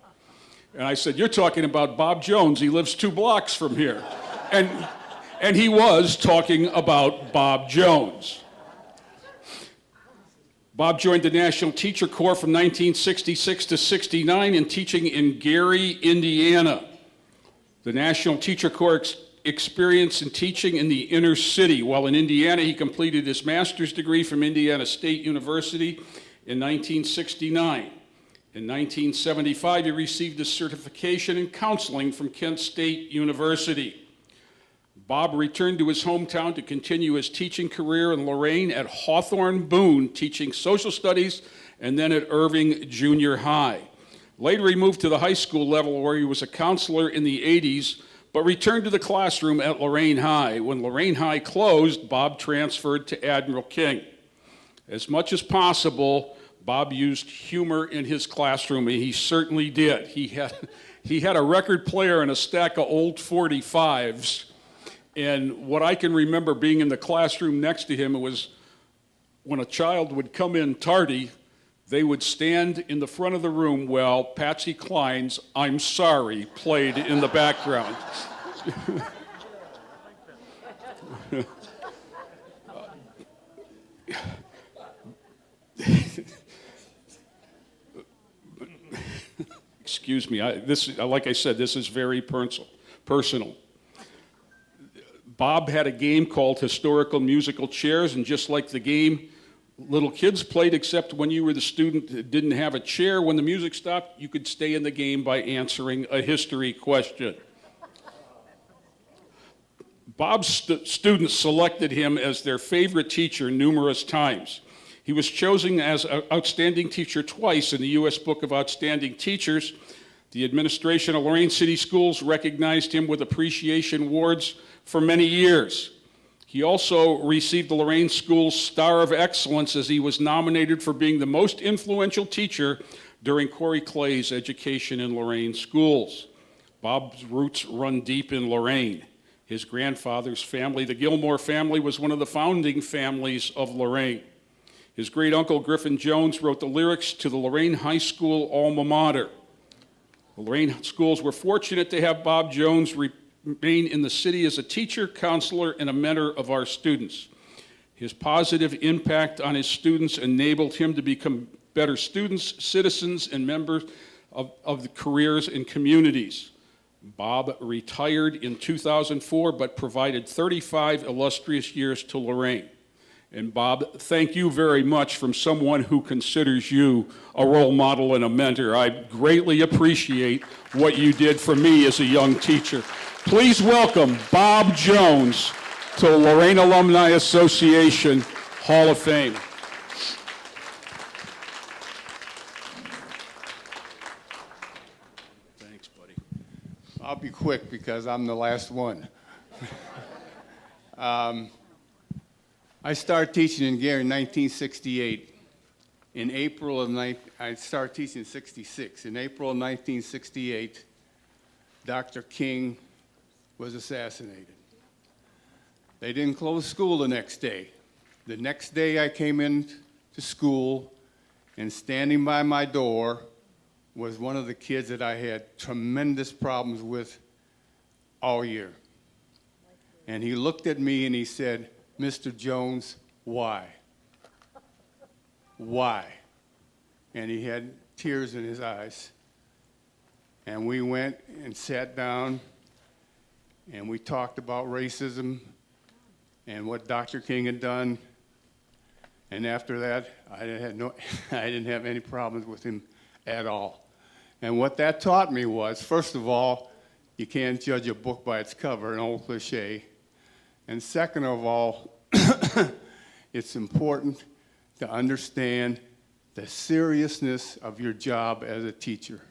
[SPEAKER 4] And I said, you're talking about Bob Jones. He lives 2 blocks from here. And he was talking about Bob Jones. Bob joined the National Teacher Corps from 1966 to 69 in teaching in Gary, Indiana. The National Teacher Corps experience in teaching in the inner city. While in Indiana, he completed his master's degree from Indiana State University in 1969. In 1975, he received a certification in counseling from Kent State University. Bob returned to his hometown to continue his teaching career in Lorain at Hawthorne Boone, teaching social studies, and then at Irving Junior High. Later, he moved to the high school level where he was a counselor in the 80s, but returned to the classroom at Lorain High. When Lorain High closed, Bob transferred to Admiral King. As much as possible, Bob used humor in his classroom, and he certainly did. He had a record player and a stack of old 45s, and what I can remember being in the classroom next to him, it was when a child would come in tardy, they would stand in the front of the room while Patsy Cline's I'm Sorry played in the background. Excuse me, like I said, this is very personal. Bob had a game called Historical Musical Chairs, and just like the game little kids played, except when you were the student that didn't have a chair, when the music stopped, you could stay in the game by answering a history question. Bob's students selected him as their favorite teacher numerous times. He was chosen as an outstanding teacher twice in the U.S. Book of Outstanding Teachers. The administration of Lorain City Schools recognized him with appreciation awards for many years. He also received the Lorain Schools Star of Excellence as he was nominated for being the most influential teacher during Corey Clay's education in Lorain schools. Bob's roots run deep in Lorain. His grandfather's family, the Gilmore family, was one of the founding families of Lorain. His great-uncle Griffin Jones wrote the lyrics to the Lorain High School alma mater. The Lorain schools were fortunate to have Bob Jones remain in the city as a teacher, counselor, and a mentor of our students. His positive impact on his students enabled him to become better students, citizens, and members of the careers and communities. Bob retired in 2004, but provided 35 illustrious years to Lorain. And Bob, thank you very much from someone who considers you a role model and a mentor. I greatly appreciate what you did for me as a young teacher. Please welcome Bob Jones to Lorain Alumni Association Hall of Fame.
[SPEAKER 20] Thanks, buddy. I'll be quick because I'm the last one. I started teaching in Gary in 1968. I started teaching in 66. In April of 1968, Dr. King was assassinated. They didn't close school the next day. The next day I came into school, and standing by my door was one of the kids that I had tremendous problems with all year. And he looked at me and he said, "Mr. Jones, why? Why?" And he had tears in his eyes. And we went and sat down and we talked about racism and what Dr. King had done. And after that, I didn't have any problems with him at all. And what that taught me was, first of all, you can't judge a book by its cover, an old cliche. And second of all, it's important to understand the seriousness of your job as a teacher.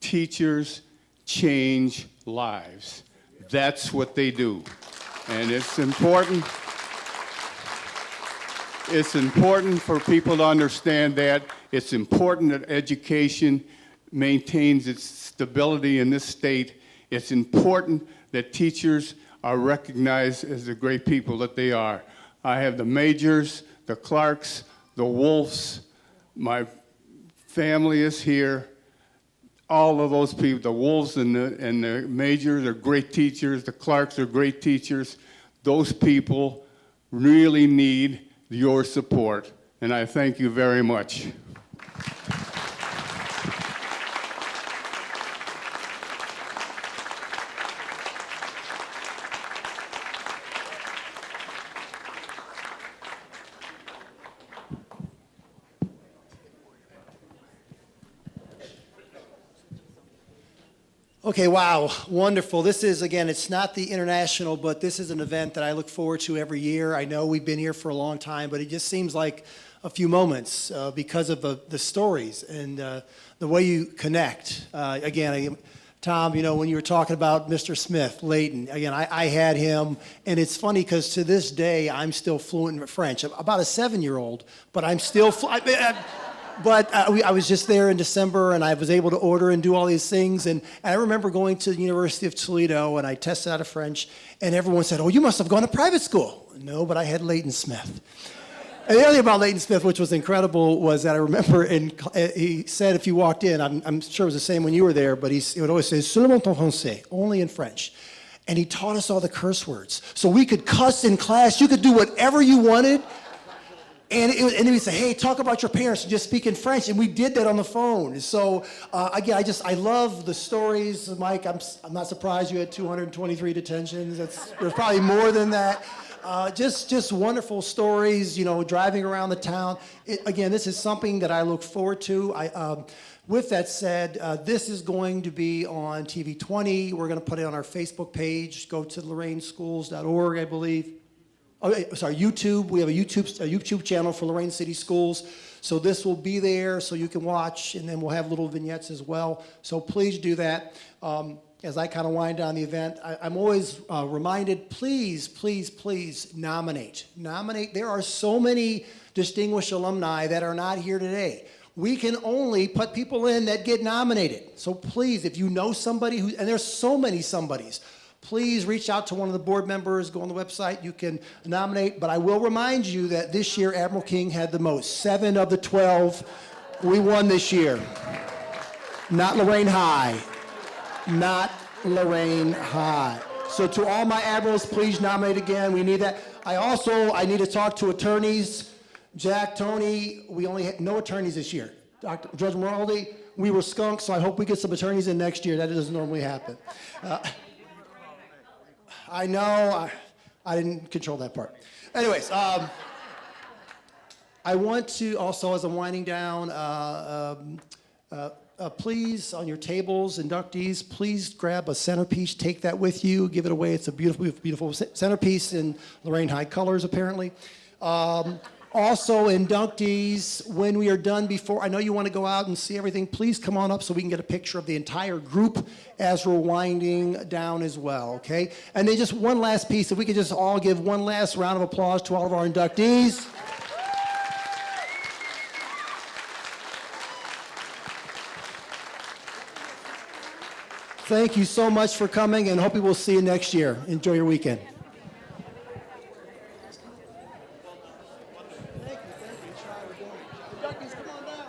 [SPEAKER 20] Teachers change lives. That's what they do. And it's important for people to understand that. It's important that education maintains its stability in this state. It's important that teachers are recognized as the great people that they are. I have the Majors, the Clarks, the Wolfs. My family is here. All of those people, the Wolves and the Majors are great teachers. The Clarks are great teachers. Those people really need your support, and I thank you very much.
[SPEAKER 1] Okay, wow, wonderful. This is, again, it's not the international, but this is an event that I look forward to every year. I know we've been here for a long time, but it just seems like a few moments because of the stories and the way you connect. Again, Tom, you know, when you were talking about Mr. Smith, Leighton, again, I had him, and it's funny because to this day, I'm still fluent in French. I'm about a 7-year-old, but I'm still But I was just there in December, and I was able to order and do all these things. And I remember going to the University of Toledo, and I tested out of French, and everyone said, "Oh, you must have gone to private school." No, but I had Leighton Smith. And the other thing about Leighton Smith, which was incredible, was that I remember he said if you walked in, I'm sure it was the same when you were there, but he would always say, "Seulement en français," only in French. And he taught us all the curse words. So we could cuss in class. You could do whatever you wanted. And then he'd say, "Hey, talk about your parents and just speak in French." And we did that on the phone. So again, I love the stories, Mike. I'm not surprised you had 223 detentions. There's probably more than that. Just wonderful stories. You know, driving around the town. Again, this is something that I look forward to. With that said, this is going to be on TV 20. We're going to put it on our Facebook page. Go to LorainSchools.org, I believe. Oh, sorry, YouTube. We have a YouTube channel for Lorain City Schools. So this will be there so you can watch, and then we'll have little vignettes as well. So please do that. As I kind of wind down the event, I'm always reminded, please, please, please nominate. Nominate. There are so many distinguished alumni that are not here today. We can only put people in that get nominated. So please, if you know somebody who, and there's so many somebodies, please reach out to one of the board members, go on the website, you can nominate. But I will remind you that this year Admiral King had the most, 7 of the 12. We won this year. Not Lorain High. Not Lorain High. So to all my admirals, please nominate again. We need that. I need to talk to attorneys. Jack, Tony, we only had no attorneys this year. Dr. Judge Moraldi, we were skunks, so I hope we get some attorneys in next year. That doesn't normally happen. I know, I didn't control that part. Anyways, I want to also, as I'm winding down, please, on your tables, inductees, please grab a centerpiece, take that with you, give it away. It's a beautiful, beautiful centerpiece in Lorain High colors, apparently. Also, inductees, when we are done before, I know you want to go out and see everything, please come on up so we can get a picture of the entire group as we're winding down as well, okay? And then just one last piece, if we could just all give one last round of applause to all of our inductees. Thank you so much for coming, and hope we will see you next year. Enjoy your weekend. Inductees, come on down.